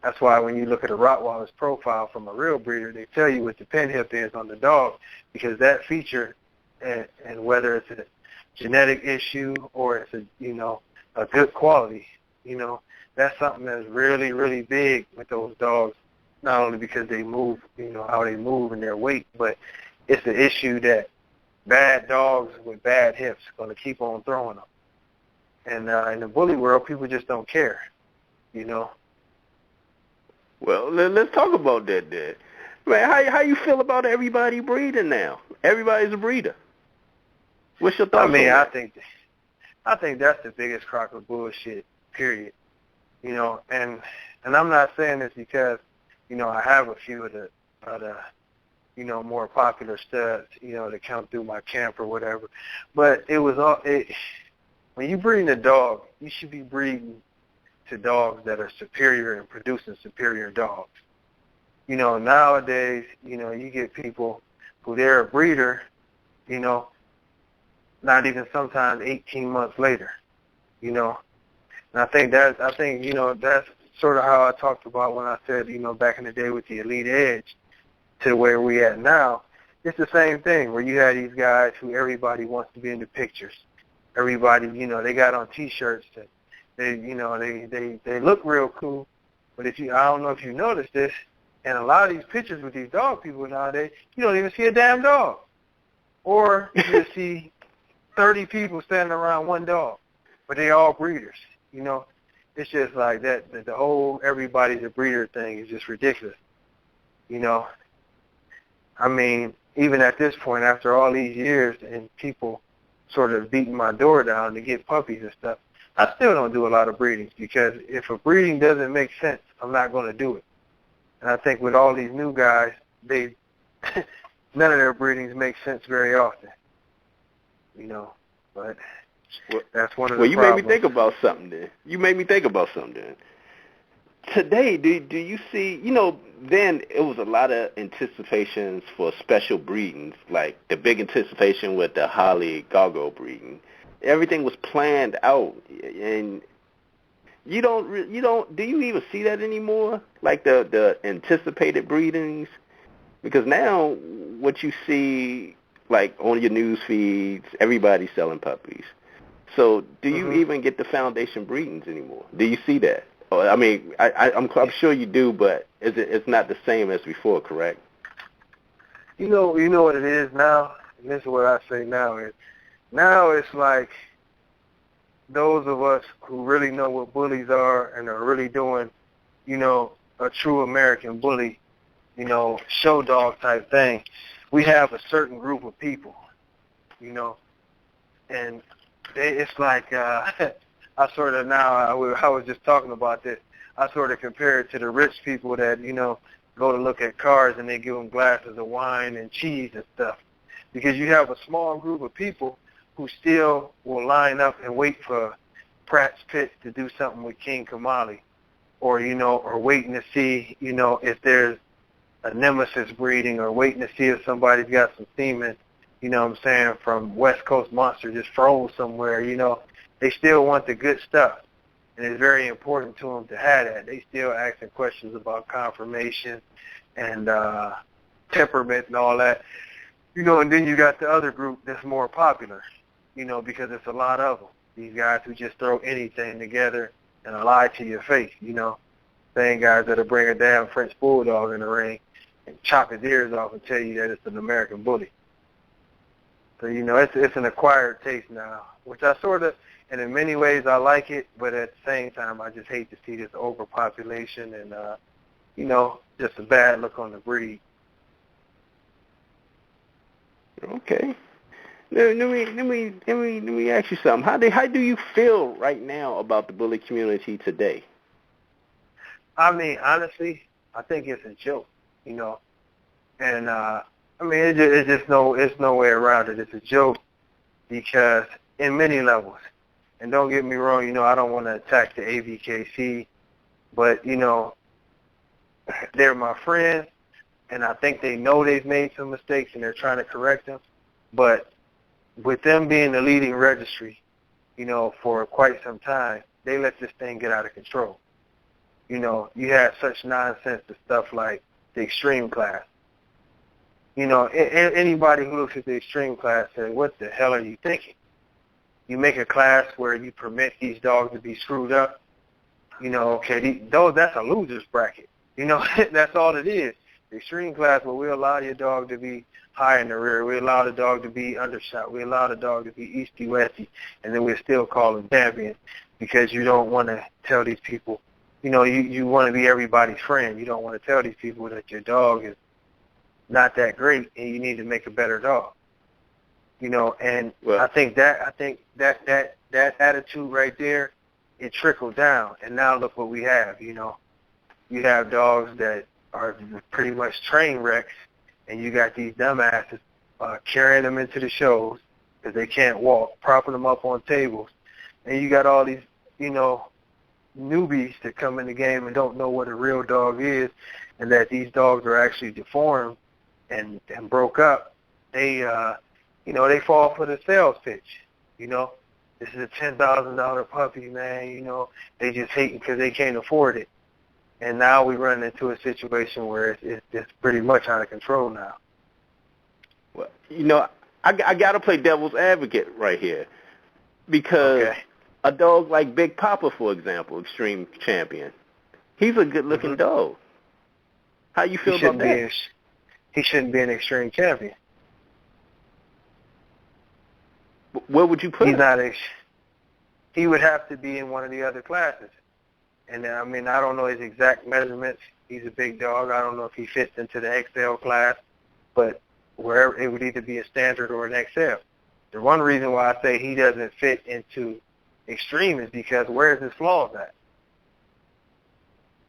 That's why when you look at a Rottweiler's profile from a real breeder, they tell you what the pin hip is on the dog, because that feature, and whether it's a genetic issue or it's a good quality, that's something that's really, really big with those dogs, not only because they move, how they move and their weight, but it's the issue that bad dogs with bad hips are going to keep on throwing them. And in the bully world, people just don't care,
Well, let's talk about that then. Man, how you feel about everybody breeding now? Everybody's a breeder. What's your thoughts on that?
I think that's the biggest crock of bullshit, period. And I'm not saying this because, I have a few of the more popular studs, that come through my camp or whatever. But when you breeding a dog, you should be breeding to dogs that are superior and producing superior dogs. Nowadays, you get people who they're a breeder, not even sometimes 18 months later, And I think that's sort of how I talked about when I said, back in the day with the Elite Edge to where we at now, it's the same thing where you have these guys who everybody wants to be in the pictures. Everybody, they got on T-shirts that they look real cool. But I don't know if you noticed this, and a lot of these pictures with these dog people nowadays, you don't even see a damn dog. Or you just see 30 people standing around one dog, but they all breeders. It's just like that. The whole everybody's a breeder thing is just ridiculous. I mean, even at this point, after all these years and people sort of beating my door down to get puppies and stuff, I still don't do a lot of breedings because if a breeding doesn't make sense, I'm not going to do it. And I think with all these new guys, none of their breedings make sense very often. But that's one of the problems.
Well, you made me think about something then. Today, do you see, then it was a lot of anticipations for special breedings, like the big anticipation with the Holly Goggo breeding. Everything was planned out, and do you even see that anymore? Like the anticipated breedings? Because now what you see, like on your news feeds, everybody's selling puppies. So do you even get the foundation breedings anymore? Do you see that? I mean, I'm sure you do, but it's not the same as before, correct?
You know what it is now? And this is what I say now is, now it's like those of us who really know what bullies are and are really doing, a true American bully, show dog type thing. We have a certain group of people, and it's like I sort of now, I was just talking about this, I sort of compare it to the rich people that, go to look at cars and they give them glasses of wine and cheese and stuff. Because you have a small group of people who still will line up and wait for Pratt's Pit to do something with King Kamali, or waiting to see, if there's a nemesis breeding, or waiting to see if somebody's got some semen, from West Coast Monster just froze somewhere, They still want the good stuff, and it's very important to them to have that. They still asking questions about confirmation and temperament and all that. And then you got the other group that's more popular, because it's a lot of them. These guys who just throw anything together and lie to your face, Same guys that'll bring a damn French bulldog in the ring and chop his ears off and tell you that it's an American bully. So, it's an acquired taste now, which I sort of, and in many ways I like it, but at the same time I just hate to see this overpopulation and, just a bad look on the breed.
Okay. Let me ask you something. How do you feel right now about the bully community today?
I mean, honestly, I think it's a joke, and it's no way around it. It's a joke because in many levels, and don't get me wrong, I don't want to attack the ABKC, but they're my friends, and I think they know they've made some mistakes and they're trying to correct them. But with them being the leading registry, for quite some time, they let this thing get out of control. You had such nonsense and stuff like the extreme class. Anybody who looks at the extreme class says, what the hell are you thinking? You make a class where you permit these dogs to be screwed up. That's a loser's bracket. That's all it is. The extreme class where we allow your dog to be high in the rear, we allow the dog to be undershot, we allow the dog to be easty-westy, and then we still call him champion because you don't want to tell these people, you want to be everybody's friend. You don't want to tell these people that your dog is not that great and you need to make a better dog. And I think that attitude right there, it trickled down, and now look what we have. You have dogs that are pretty much train wrecks, and you got these dumbasses carrying them into the shows because they can't walk, propping them up on tables, and you got all these, newbies that come in the game and don't know what a real dog is, and that these dogs are actually deformed and broke up. They fall for the sales pitch. This is a $10,000 puppy, man. They just hating because they can't afford it. And now we run into a situation where it's pretty much out of control now.
you know, I got to play devil's advocate right here because a dog like Big Papa, for example, Extreme Champion, he's a good-looking dog. How you feel about that?
He shouldn't be an Extreme Champion.
Where would you put him?
He would have to be in one of the other classes. And, I mean, I don't know his exact measurements. He's a big dog. I don't know if he fits into the XL class, but wherever it would either be a standard or an XL. The one reason why I say he doesn't fit into Extreme is because where's his flaws at?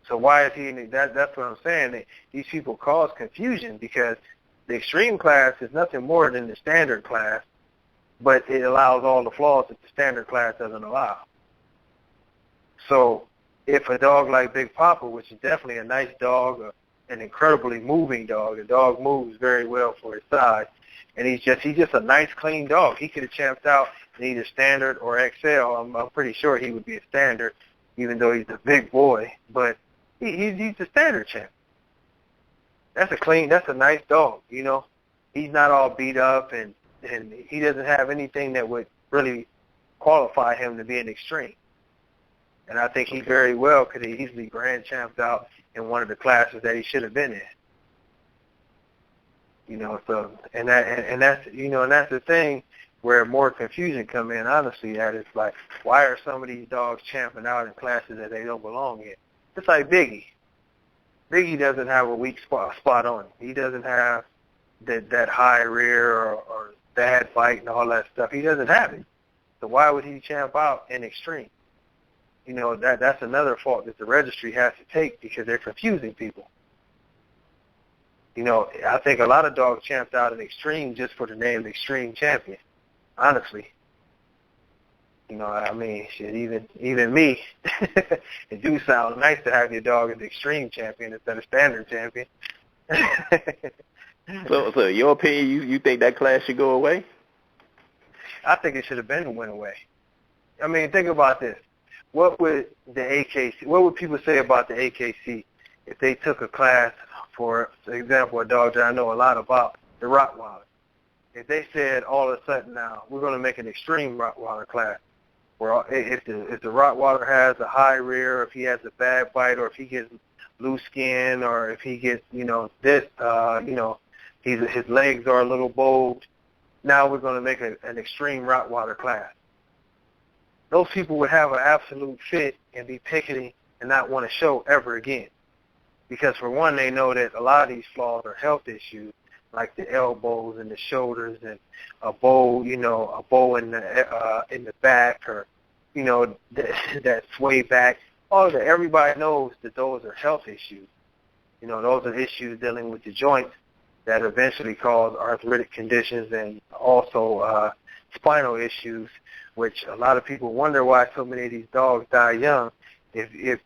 So why is he in that's what I'm saying. These people cause confusion because the Extreme class is nothing more than the standard class, but it allows all the flaws that the standard class doesn't allow. So if a dog like Big Papa, which is definitely a nice dog, an incredibly moving dog, the dog moves very well for his size, and he's just a nice, clean dog. He could have champed out in either standard or XL. I'm pretty sure he would be a standard, even though he's a big boy, but he's a standard champ. That's a nice dog, you know. He's not all beat up, and he doesn't have anything that would really qualify him to be an Extreme. And I think he very well could have easily grand champed out in one of the classes that he should have been in. You know, so and that's the thing where more confusion come in. Honestly, that is like, why are some of these dogs champing out in classes that they don't belong in? It's like Biggie. Biggie doesn't have a weak spot on him. He doesn't have that high rear or bad bite and all that stuff. He doesn't have it. So why would he champ out in Extreme? You know, that's another fault that the registry has to take because they're confusing people. You know, I think a lot of dogs champed out in Extreme just for the name Extreme Champion, honestly. You know, I mean, shit, even me, it do sound nice to have your dog as Extreme Champion instead of Standard Champion.
So in your opinion, you think that class should go away?
I think it should have been went away. I mean, think about this. What would people say about the AKC if they took a class, for example, a dog that I know a lot about, the Rottweiler? If they said all of a sudden now, we're going to make an Extreme Rottweiler class, where if the Rottweiler has a high rear, or if he has a bad bite, or if he gets loose skin, or if he gets, his legs are a little bowed, now we're going to make an Extreme Rottweiler class. Those people would have an absolute fit and be picketing and not want to show ever again. Because for one, they know that a lot of these flaws are health issues, like the elbows and the shoulders and a bow in the back, or, that sway back. All of that, everybody knows that those are health issues. You know, those are issues dealing with the joints that eventually cause arthritic conditions and also spinal issues, which a lot of people wonder why so many of these dogs die young. If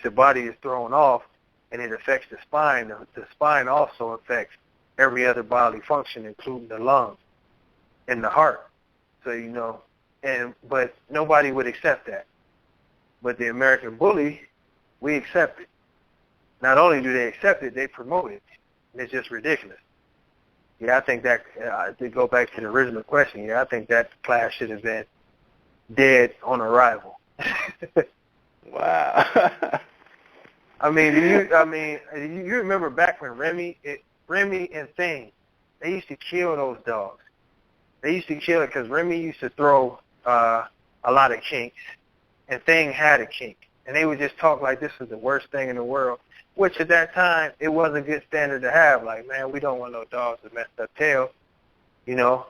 the body is thrown off and it affects the spine also affects every other bodily function, including the lungs and the heart. So, but nobody would accept that. But the American Bully, we accept it. Not only do they accept it, they promote it. It's just ridiculous. Yeah, I think that, to go back to the original question, I think that class should have been dead on arrival.
Wow.
I mean, you remember back when Remy and Thing, they used to kill those dogs. They used to kill it because Remy used to throw a lot of kinks, and Thing had a kink. And they would just talk like this was the worst thing in the world, which at that time, it was a good standard to have. Like, man, we don't want no dogs with messed up tails. You know,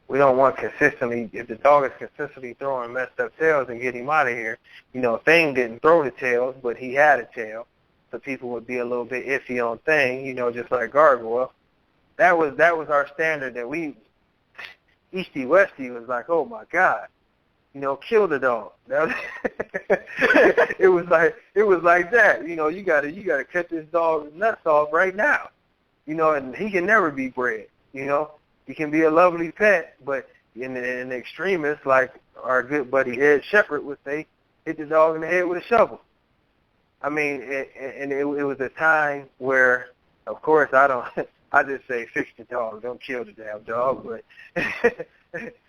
we don't want consistently, if the dog is consistently throwing messed up tails, and get him out of here. Thing didn't throw the tails, but he had a tail. So people would be a little bit iffy on Thing, just like Gargoyle. That was our standard that we, Eastie Westie was like, oh my God, kill the dog. It was like that. You gotta cut this dog's nuts off right now. And he can never be bred. He can be a lovely pet, but in the extremists, like our good buddy Ed Shepherd would say, hit the dog in the head with a shovel. I mean, it was a time where, of course, I I just say fix the dog, don't kill the damn dog. But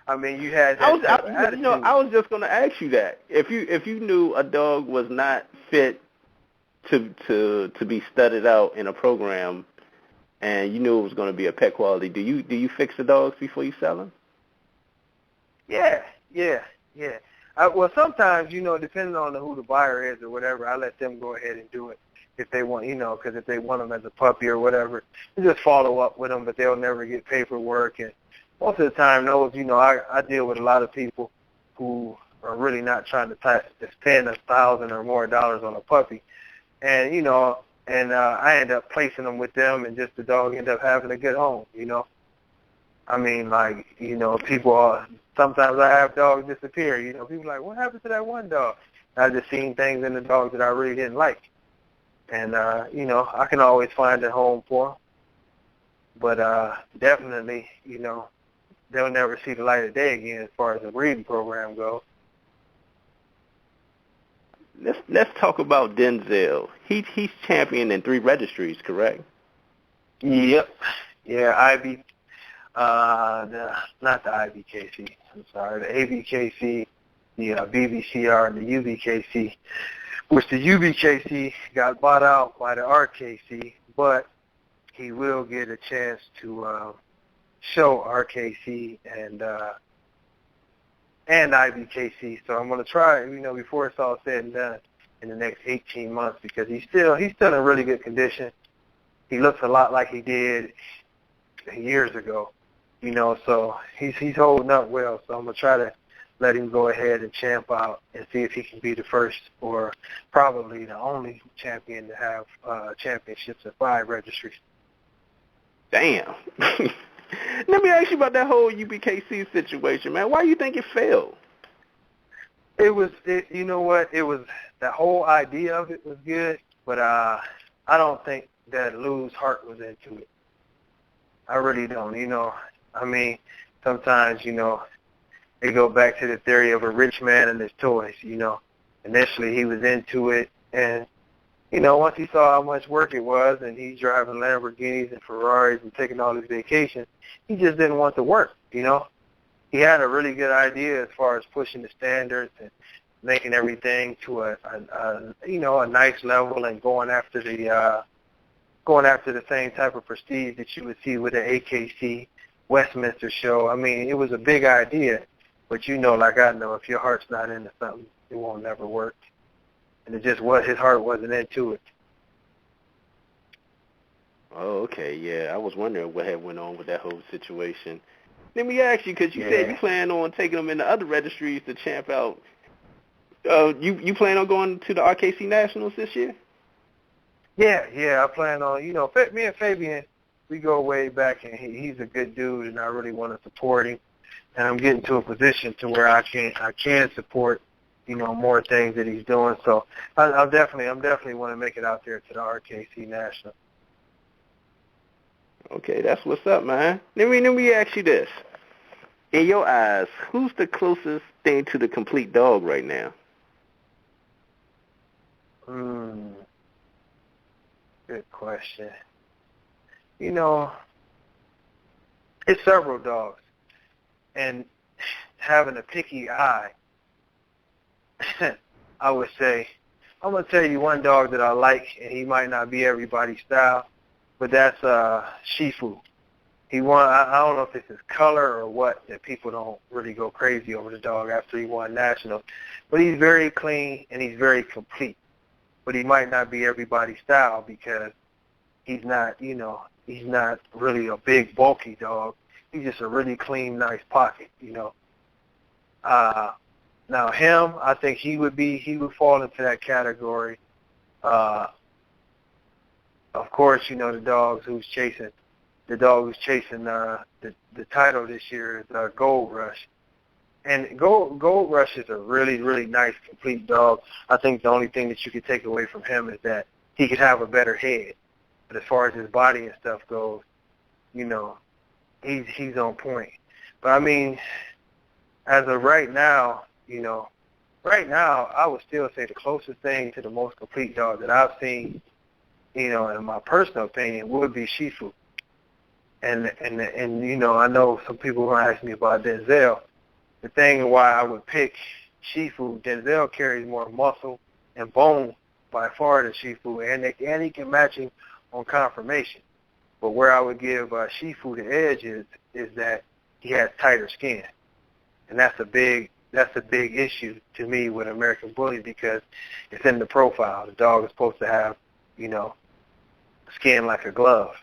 I mean, you had that
I was just going to ask you that. If you knew a dog was not fit to be studied out in a program, and you knew it was going to be a pet quality, do you fix the dogs before you sell them?
Yeah. Well, sometimes, depending on who the buyer is or whatever, I let them go ahead and do it if they want, because if they want them as a puppy or whatever, you just follow up with them, but they'll never get paperwork. And most of the time, those, I deal with a lot of people who are really not trying to spend $1,000 or more on a puppy. And, I end up placing them with them, and just the dog end up having a good home, I mean, like, people sometimes I have dogs disappear. People are like, what happened to that one dog? I just seen things in the dogs that I really didn't like. And, I can always find a home for them. But definitely, they'll never see the light of day again as far as the breeding program goes.
Let's talk about Denzel. He's champion in 3 registries, correct?
Yep. Yeah, not the IBKC. I'm sorry, the ABKC, the BBCR, and the UBKC, which the UBKC got bought out by the RKC, but he will get a chance to show RKC and IBKC. So I'm going to try, before it's all said and done, in the next 18 months, because he's still in really good condition. He looks a lot like he did years ago, so he's holding up well. So I'm going to try to let him go ahead and champ out and see if he can be the first or probably the only champion to have championships at 5 registries.
Damn. Let me ask you about that whole UBKC situation, man. Why do you think it failed?
You know what? It was, the whole idea of it was good, but I don't think that Lou's heart was into it. I really don't, I mean, sometimes, they go back to the theory of a rich man and his toys, Initially he was into it, and, once he saw how much work it was, and he's driving Lamborghinis and Ferraris and taking all his vacations, he just didn't want to work, He had a really good idea as far as pushing the standards and making everything to a nice level, and going after the same type of prestige that you would see with the AKC Westminster show. I mean, it was a big idea, but like I know, if your heart's not into something, it won't never work. And it just his heart wasn't into it.
Oh, okay, yeah. I was wondering what had went on with that whole situation. Let me ask you, because you said you plan on taking them into other registries to champ out. You plan on going to the RKC Nationals this year?
Yeah, I plan on, me and Fabian, we go way back, and he's a good dude, and I really want to support him. And I'm getting to a position to where I can support, more things that he's doing. So I'm definitely want to make it out there to the RKC National.
Okay, that's what's up, man. Let me ask you this. In your eyes, who's the closest thing to the complete dog right now?
Good question. It's several dogs. And having a picky eye, I would say, I'm going to tell you one dog that I like, and he might not be everybody's style, but that's Shifu. I don't know if it's his color or what, that people don't really go crazy over the dog after he won nationals. But he's very clean and he's very complete. But he might not be everybody's style because he's not really a big, bulky dog. He's just a really clean, nice pocket, Now him, I think he would fall into that category. Of course, the dog who's chasing the title this year is Gold Rush. And Gold Rush is a really, really nice, complete dog. I think the only thing that you could take away from him is that he could have a better head. But as far as his body and stuff goes, he's on point. But I mean, as of right now, I would still say the closest thing to the most complete dog that I've seen, in my personal opinion, would be Shifu. And you know, I know some people are gonna ask me about Denzel. The thing why I would pick Shifu, Denzel carries more muscle and bone by far than Shifu, and he can match him on confirmation. But where I would give Shifu the edge is that he has tighter skin, and that's a big issue to me with American Bully, because it's in the profile. The dog is supposed to have, you know, skin like a glove.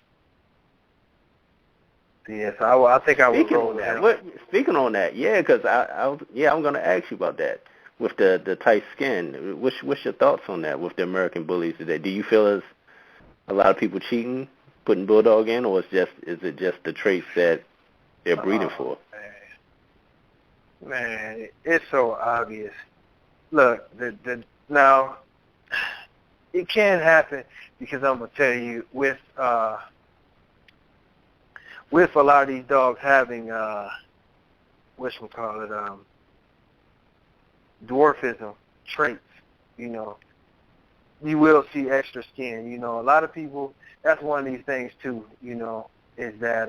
Yeah, so I think I would go with that.
Speaking on that, yeah, because I'm going to ask you about that with the tight skin. What's your thoughts on that with the American Bullies today? Do you feel as a lot of people cheating, putting Bulldog in, or is it just the traits that they're breeding for?
Man, it's so obvious. Look, now it can happen, because I'm gonna tell you, with a lot of these dogs having dwarfism traits, you know, you will see extra skin. You know, a lot of people, that's one of these things too, you know, is that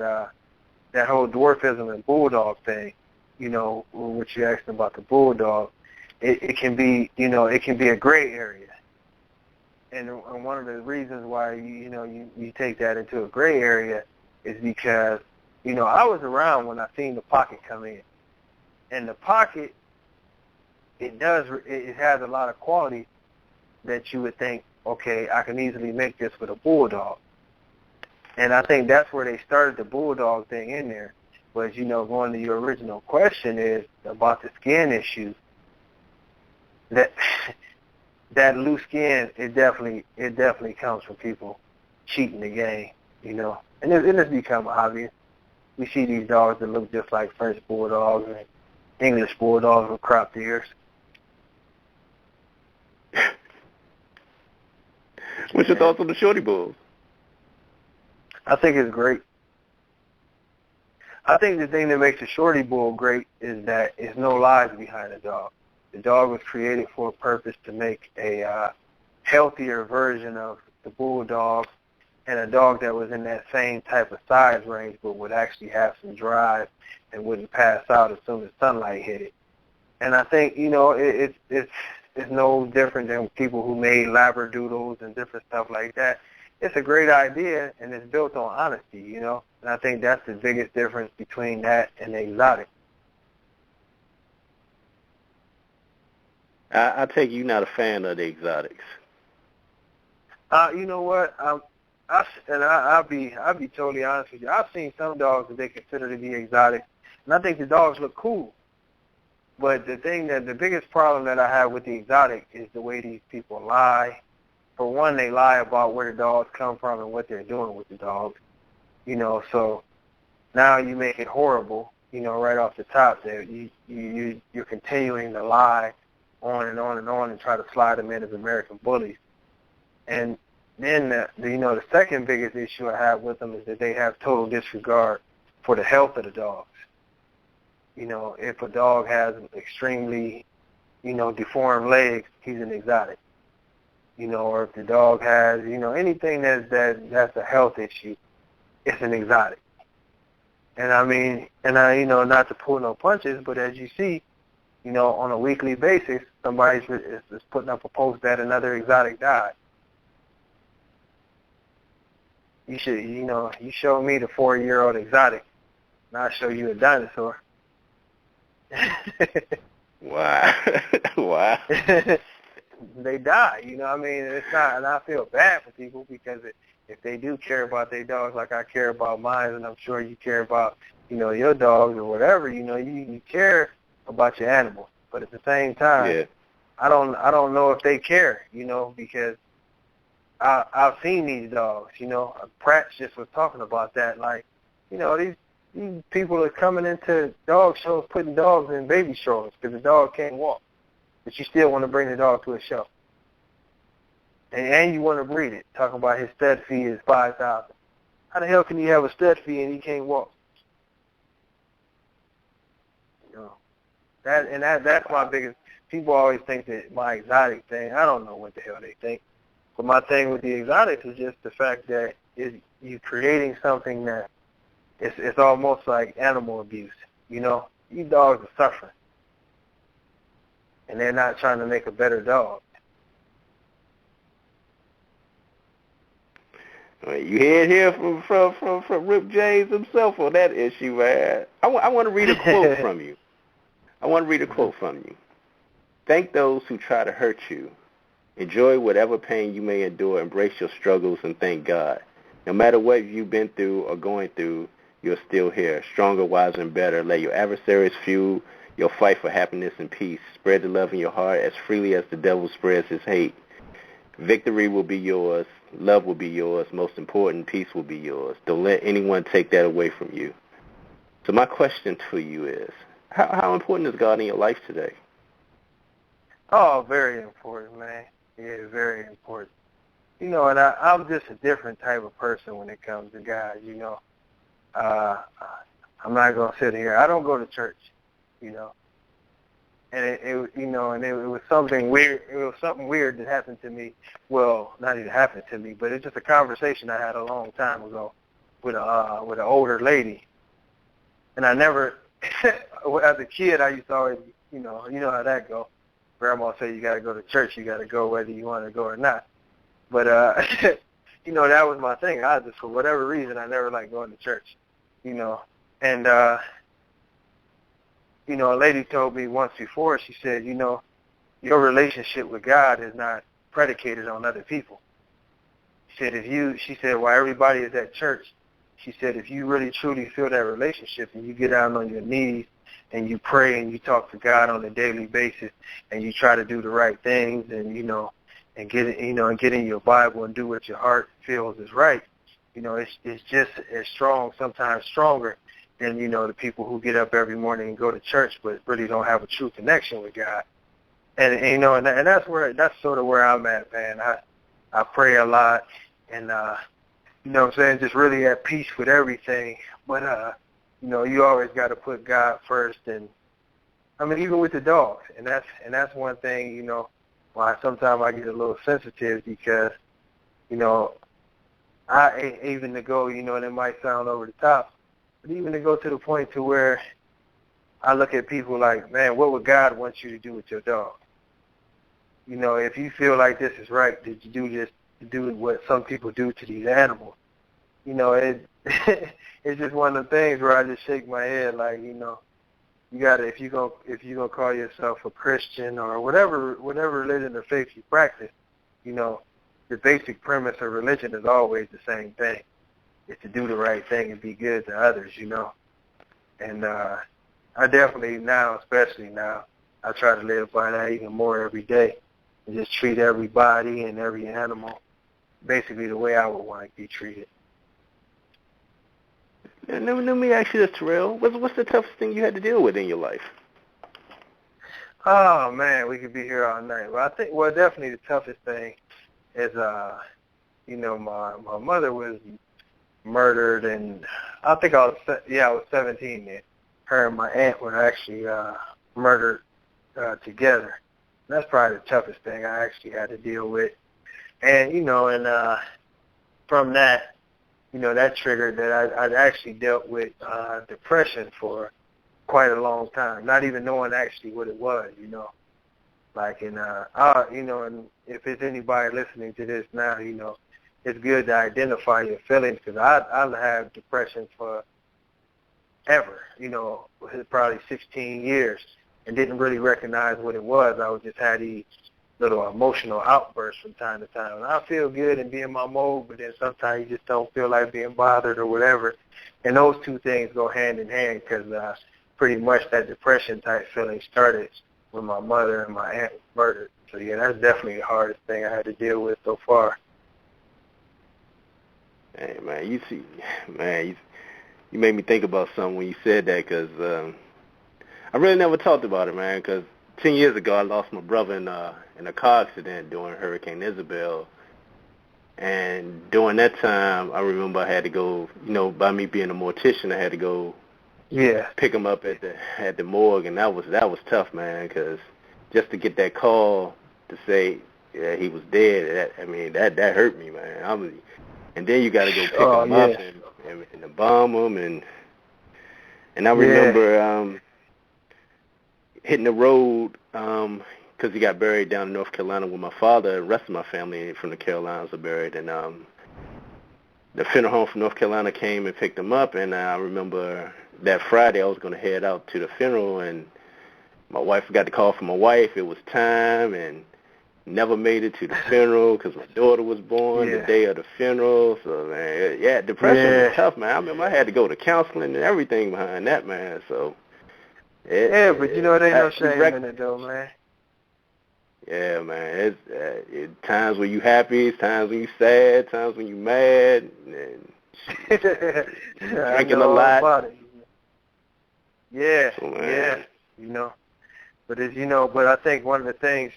that whole dwarfism and bulldog thing, you know, what you asked about the bulldog, it can be, you know, it can be a gray area. And one of the reasons why, you take that into a gray area is because, you know, I was around when I seen the pocket come in. And the pocket, it has a lot of quality that you would think, okay, I can easily make this with a bulldog. And I think that's where they started the bulldog thing in there. But, you know, going to your original question is about the skin issue. That loose skin, it definitely comes from people cheating the game, you know. And it's become obvious. We see these dogs that look just like French bulldogs and English bulldogs with cropped ears.
What's your thoughts on the Shorty Bulls?
I think it's great. I think the thing that makes a Shorty Bull great is that there's no lies behind the dog. The dog was created for a purpose to make a healthier version of the bulldog, and a dog that was in that same type of size range but would actually have some drive and wouldn't pass out as soon as sunlight hit it. And I think, you know, it's no different than people who made Labradoodles and different stuff like that. It's a great idea, and it's built on honesty, you know. And I think that's the biggest difference between that and the exotic.
I take you're not a fan of the exotics.
You know what? I'll be totally honest with you. I've seen some dogs that they consider to be exotic, and I think the dogs look cool. But the biggest problem that I have with the exotic is the way these people lie. For one, they lie about where the dogs come from and what they're doing with the dogs. You know, so now you make it horrible, you know, right off the top there. You're continuing to lie on and on and on and try to slide them in as American bullies. And then, the second biggest issue I have with them is that they have total disregard for the health of the dogs. You know, if a dog has extremely, you know, deformed legs, he's an exotic. You know, or if the dog has, you know, anything that's a health issue, it's an exotic. And I mean, you know, not to pull no punches, but as you see, you know, on a weekly basis, somebody is putting up a post that another exotic died. You show me the 4-year-old exotic, and I'll show you a dinosaur.
Wow. Wow.
They die, you know what I mean? It's not, and I feel bad for people because if they do care about their dogs like I care about mine, and I'm sure you care about, you know, your dogs or whatever, you know, you care about your animals. But at the same time,
yeah.
I don't know if they care, you know, because I've seen these dogs, you know. Pratt just was talking about that, like, you know, these people are coming into dog shows putting dogs in baby strollers because the dog can't walk. But you still want to bring the dog to a show. And you want to breed it, talking about his stud fee is $5,000. How the hell can you have a stud fee and he can't walk? You know, that's my biggest. People always think that my exotic thing, I don't know what the hell they think. But my thing with the exotics is just the fact that you're creating something that it's almost like animal abuse. You know, these dogs are suffering, and they're not trying to make a better dog.
You hear it here from Rip James himself on that issue, man. I want to read a quote from you. Thank those who try to hurt you. Enjoy whatever pain you may endure. Embrace your struggles and thank God. No matter what you've been through or going through, you're still here, stronger, wiser, and better. Let your adversaries fuel your fight for happiness and peace. Spread the love in your heart as freely as the devil spreads his hate. Victory will be yours. Love will be yours. Most important, peace will be yours. Don't let anyone take that away from you. So my question to you is, how important is God in your life today?
Oh, very important, man. Yeah, very important. You know, and I'm just a different type of person when it comes to God, you know. I'm not going to sit here. I don't go to church, you know. And it was something weird. It was something weird that happened to me. Well, not even happened to me, but it's just a conversation I had a long time ago with an older lady. And I never, as a kid, I used to always, you know how that go. Grandma said you got to go to church. You got to go whether you want to go or not. But you know, that was my thing. I just, for whatever reason, I never liked going to church. You know, and you know, a lady told me once before, she said, you know, your relationship with God is not predicated on other people. She said, while everybody is at church, she said, if you really truly feel that relationship and you get down on your knees and you pray and you talk to God on a daily basis and you try to do the right things and, you know, and get in your Bible and do what your heart feels is right, you know, it's just as strong, sometimes stronger than, you know, the people who get up every morning and go to church but really don't have a true connection with God. And you know, and that's sort of where I'm at, man. I pray a lot and you know what I'm saying, just really at peace with everything. But you know, you always got to put God first, and I mean, even with the dogs, and that's one thing, you know, why sometimes I get a little sensitive because, you know, even to go, you know, and it might sound over the top, but even to go to the point to where I look at people like, man, what would God want you to do with your dog? You know, if you feel like this is right, did you do what some people do to these animals? You know, it's just one of the things where I just shake my head like, you know, you gotta, if you gonna call yourself a Christian or whatever religion or faith you practice, you know, the basic premise of religion is always the same thing. It's to do the right thing and be good to others, you know. And I definitely now, especially now, I try to live by that even more every day and just treat everybody and every animal basically the way I would want to be treated.
And let me ask you this, Terrell. What's the toughest thing you had to deal with in your life?
Oh, man, we could be here all night. Well, I think, definitely the toughest thing is, you know, my mother was murdered, and I think I was 17 then. Her and my aunt were actually murdered together. And that's probably the toughest thing I actually had to deal with. And, you know, and from that, you know, that triggered that I'd actually dealt with depression for quite a long time, not even knowing actually what it was, you know. Like, and, you know, and if there's anybody listening to this now, you know, it's good to identify your feelings because I've had depression for ever, you know, probably 16 years and didn't really recognize what it was. I would just had these little emotional outbursts from time to time. And I feel good and be in my mode, but then sometimes you just don't feel like being bothered or whatever. And those two things go hand in hand because pretty much that depression type feeling started when my mother and my aunt were murdered. So, yeah, that's definitely the hardest thing I had to deal with so far.
Hey, man, you made me think about something when you said that because I really never talked about it, man, because 10 years ago I lost my brother in a car accident during Hurricane Isabel. And during that time, I remember I had to go, you know, by me being a mortician, I had to go pick him up at the morgue, and that was tough, man, because just to get that call to say he was dead, that hurt me, man. And then you got to go pick him up, embalm him, and I remember hitting the road because he got buried down in North Carolina with my father. The rest of my family from the Carolinas are buried, and the funeral home from North Carolina came and picked him up, and I remember that Friday I was going to head out to the funeral, and my wife got the call from my wife. It was time, and never made it to the funeral because my daughter was born the day of the funeral. So, man, depression was tough, man. I remember I had to go to counseling and everything behind that, man. So,
but it ain't no shame in it, though, man.
Yeah, man. It's times when you happy, times when you sad, times when you mad, and drinking a lot.
About it. Yeah,
so,
But but I think one of the things,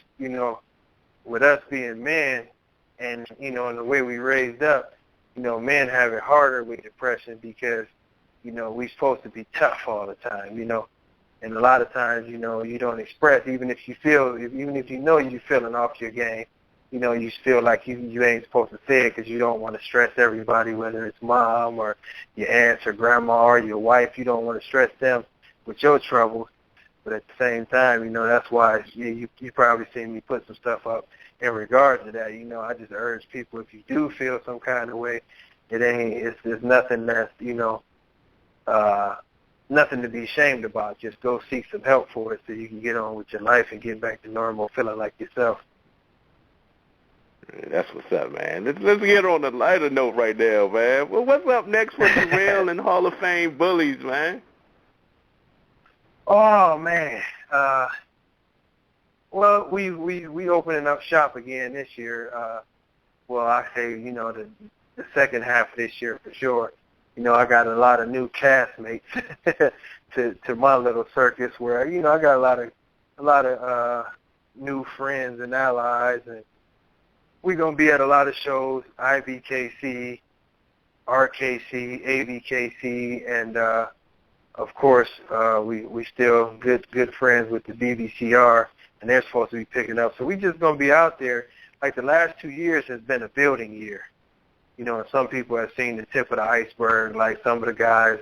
with us being men, and and the way we raised up, men have it harder with depression because, we supposed to be tough all the time, and a lot of times, you don't express, even if you know you're feeling off your game, you feel like you ain't supposed to say it because you don't want to stress everybody, whether it's mom or your aunts or grandma or your wife. You don't want to stress them with your troubles. But at the same time, that's why you probably seen me put some stuff up in regards to that. I just urge people, if you do feel some kind of way, it's nothing that's, nothing to be ashamed about. Just go seek some help for it so you can get on with your life and get back to normal, feeling like yourself.
That's what's up, man. Let's get on a lighter note right now, man. Well, what's up next for TERRELL and Hall of Fame Bullies, man?
Oh, man. Well, we opening up shop again this year. I say, the second half of this year for sure. I got a lot of new castmates to my little circus where, I got a lot of new friends and allies, and we're going to be at a lot of shows, IBKC, RKC, ABKC, and of course, we still good friends with the BBCR, and they're supposed to be picking up. So we just going to be out there. Like the last 2 years has been a building year. And some people have seen the tip of the iceberg, like some of the guys,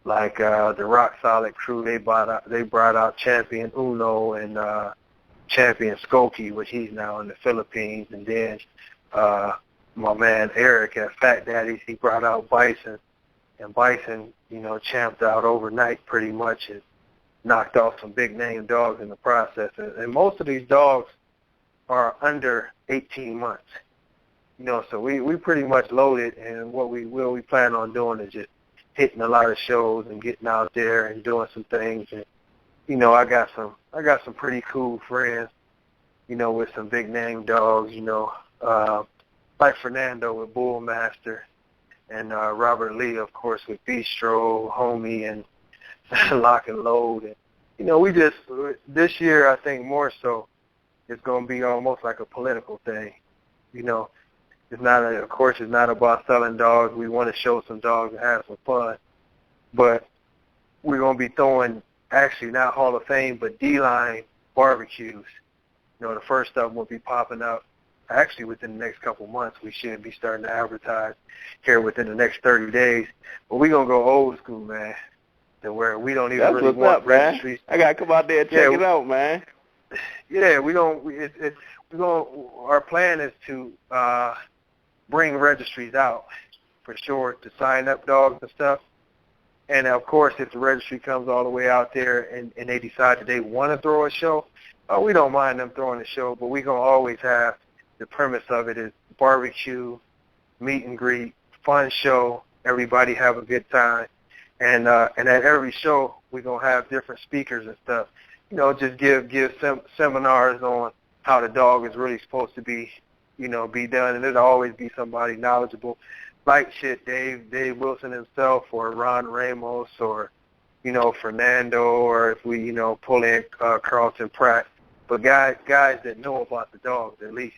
like the Rock Solid crew, they brought out Champion Uno and Champion Skokie, which he's now in the Philippines. And then my man Eric at Fat Daddy's, he brought out Bison. And Bison, champed out overnight pretty much and knocked off some big-name dogs in the process. And most of these dogs are under 18 months. So we pretty much loaded, and what we plan on doing is just hitting a lot of shows and getting out there and doing some things. And, I got some pretty cool friends, with some big-name dogs, like Fernando with Bullmaster. And Robert Lee, of course, with Bistro, Homie, and Lock and Load. And, we just, this year, I think more so, it's going to be almost like a political thing. It's not about selling dogs. We want to show some dogs and have some fun. But we're going to be throwing, actually not Hall of Fame, but D-line barbecues. The first of them will be popping up. Actually, within the next couple months, we should be starting to advertise here within the next 30 days. But we're going to go old school, man, to where we don't even really want registries.
I got to come out there and check it out, man.
Yeah, our plan is to bring registries out, for sure, to sign up dogs and stuff. And, of course, if the registry comes all the way out there and they decide that they want to throw a show, we don't mind them throwing a show, but we're going to always have the premise of it is barbecue, meet and greet, fun show, everybody have a good time. And at every show, we're going to have different speakers and stuff. Just give seminars on how the dog is really supposed to be, be done. And there'll always be somebody knowledgeable, like Dave Wilson himself, or Ron Ramos, or, Fernando, or if we, pull in Carlton Pratt. But guys that know about the dogs at least.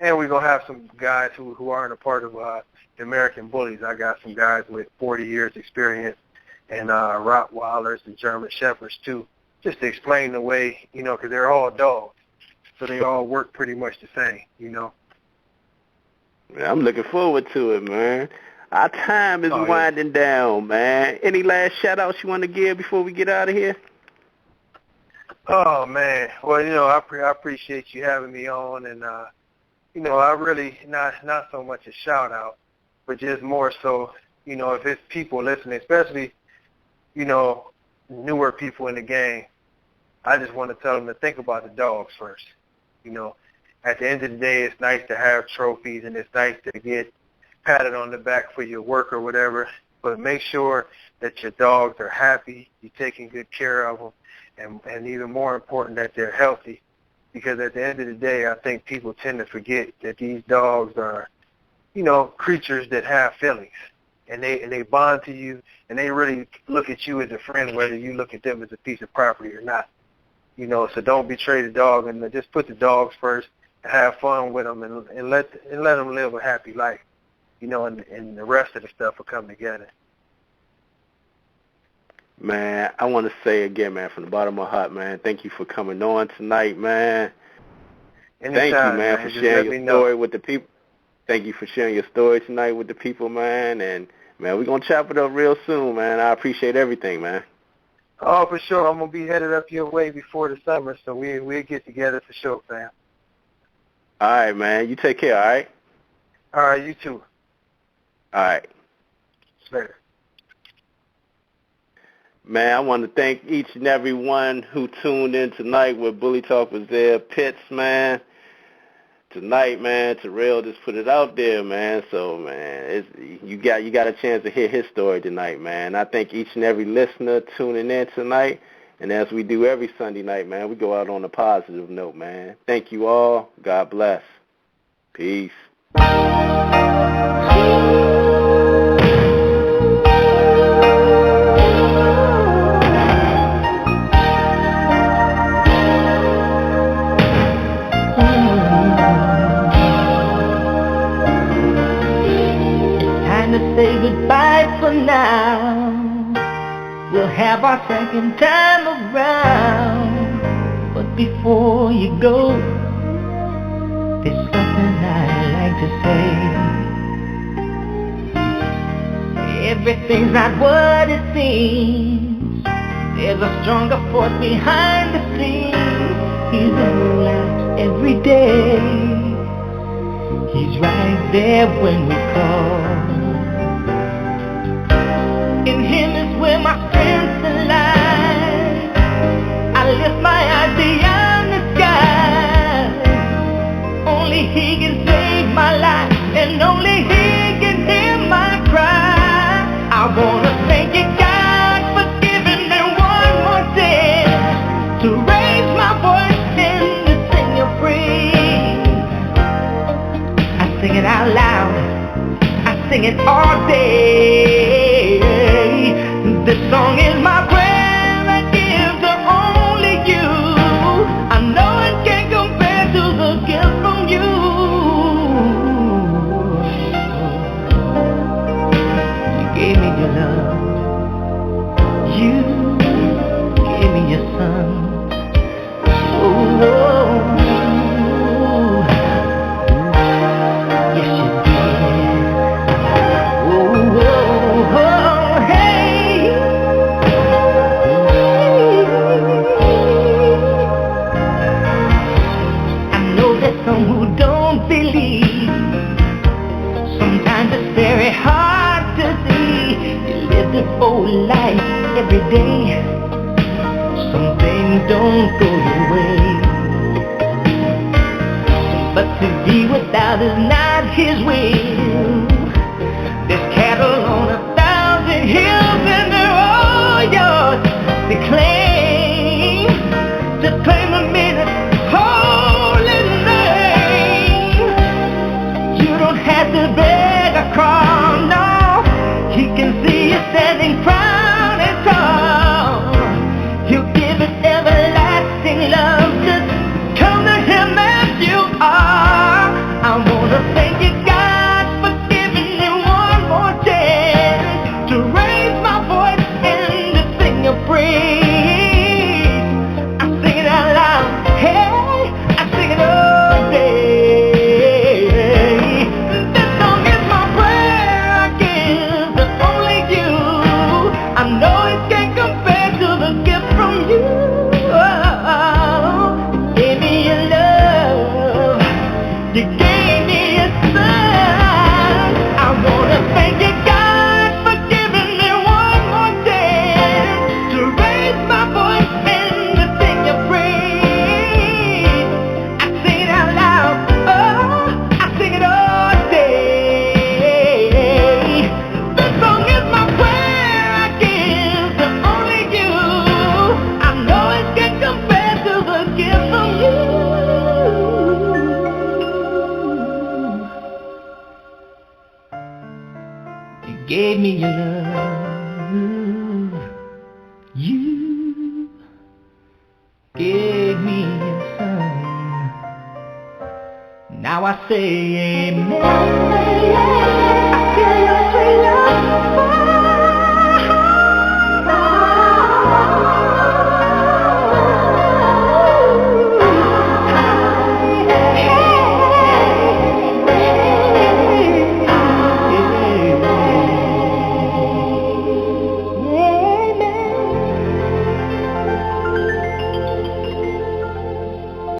And we're going to have some guys who aren't a part of the American Bullies. I got some guys with 40 years experience, and Rottweilers and German Shepherds too, just to explain the way, because they're all dogs. So they all work pretty much the same,
Man, I'm looking forward to it, man. Our time is winding down, man. Any last shout-outs you want to give before we get out of here?
Oh, man. Well, I appreciate you having me on, and, I really, not so much a shout-out, but just more so, if it's people listening, especially, newer people in the game, I just want to tell them to think about the dogs first. At the end of the day, it's nice to have trophies, and it's nice to get patted on the back for your work or whatever, but make sure that your dogs are happy, you're taking good care of them, and even more important, that they're healthy. Because at the end of the day, I think people tend to forget that these dogs are, creatures that have feelings, and they bond to you, and they really look at you as a friend, whether you look at them as a piece of property or not. So don't betray the dog, and just put the dogs first, and have fun with them, and let them live a happy life. And the rest of the stuff will come together.
Man, I want to say again, man, from the bottom of my heart, man, thank you for coming on tonight, man.
Anytime,
thank you, man, for sharing your story with the people. Thank you for sharing your story tonight with the people, man. And, man, we're going to chop it up real soon, man. I appreciate everything, man.
Oh, for sure. I'm going to be headed up your way before the summer, so we'll get together for sure, fam.
All right, man. You take care, all right?
All right, you too.
All right.
Later.
Man, I want to thank each and every one who tuned in tonight with Bully Talk with ZEB Pitts, man. Tonight, man, Terrell just put it out there, man. So, man, you got a chance to hear his story tonight, man. I thank each and every listener tuning in tonight. And as we do every Sunday night, man, we go out on a positive note, man. Thank you all. God bless. Peace.
Say goodbye for now. We'll have our second time around. But before you go, there's something I'd like to say. Everything's not what it seems. There's a stronger force behind the scenes. He's around every day. He's right there when we call. In him is where my strength lies. I lift my eyes beyond the sky. Only he can save my life, and only he can hear my cry. I wanna thank you, God, for giving me one more chance to raise my voice and to sing your praise. I sing it out loud, I sing it all day. This song is my prayer I give to only you. I know it can't compare to the gift from you. You gave me your love. You gave me your son. Oh, yes you did. Oh, some who don't believe. Sometimes it's very hard to see. You live this old life every day. Some things don't go your way. But to be without is not his will. There's cattle on 1,000 hills and they're all yours to claim. To claim a minute. To beg a crown, no. He can see you standing proud and tall. He'll give it everlasting love. Just come to him as you are. I wanna thank you, God, yes, sir. I wanna thank you, God, for giving me one more chance to raise my voice and to sing your praise. I sing it out loud, oh, I sing it all day. This song is my prayer I give to only you. I know it can compare to the gift from you. You gave me your love. You gave me your son. Now I say amen.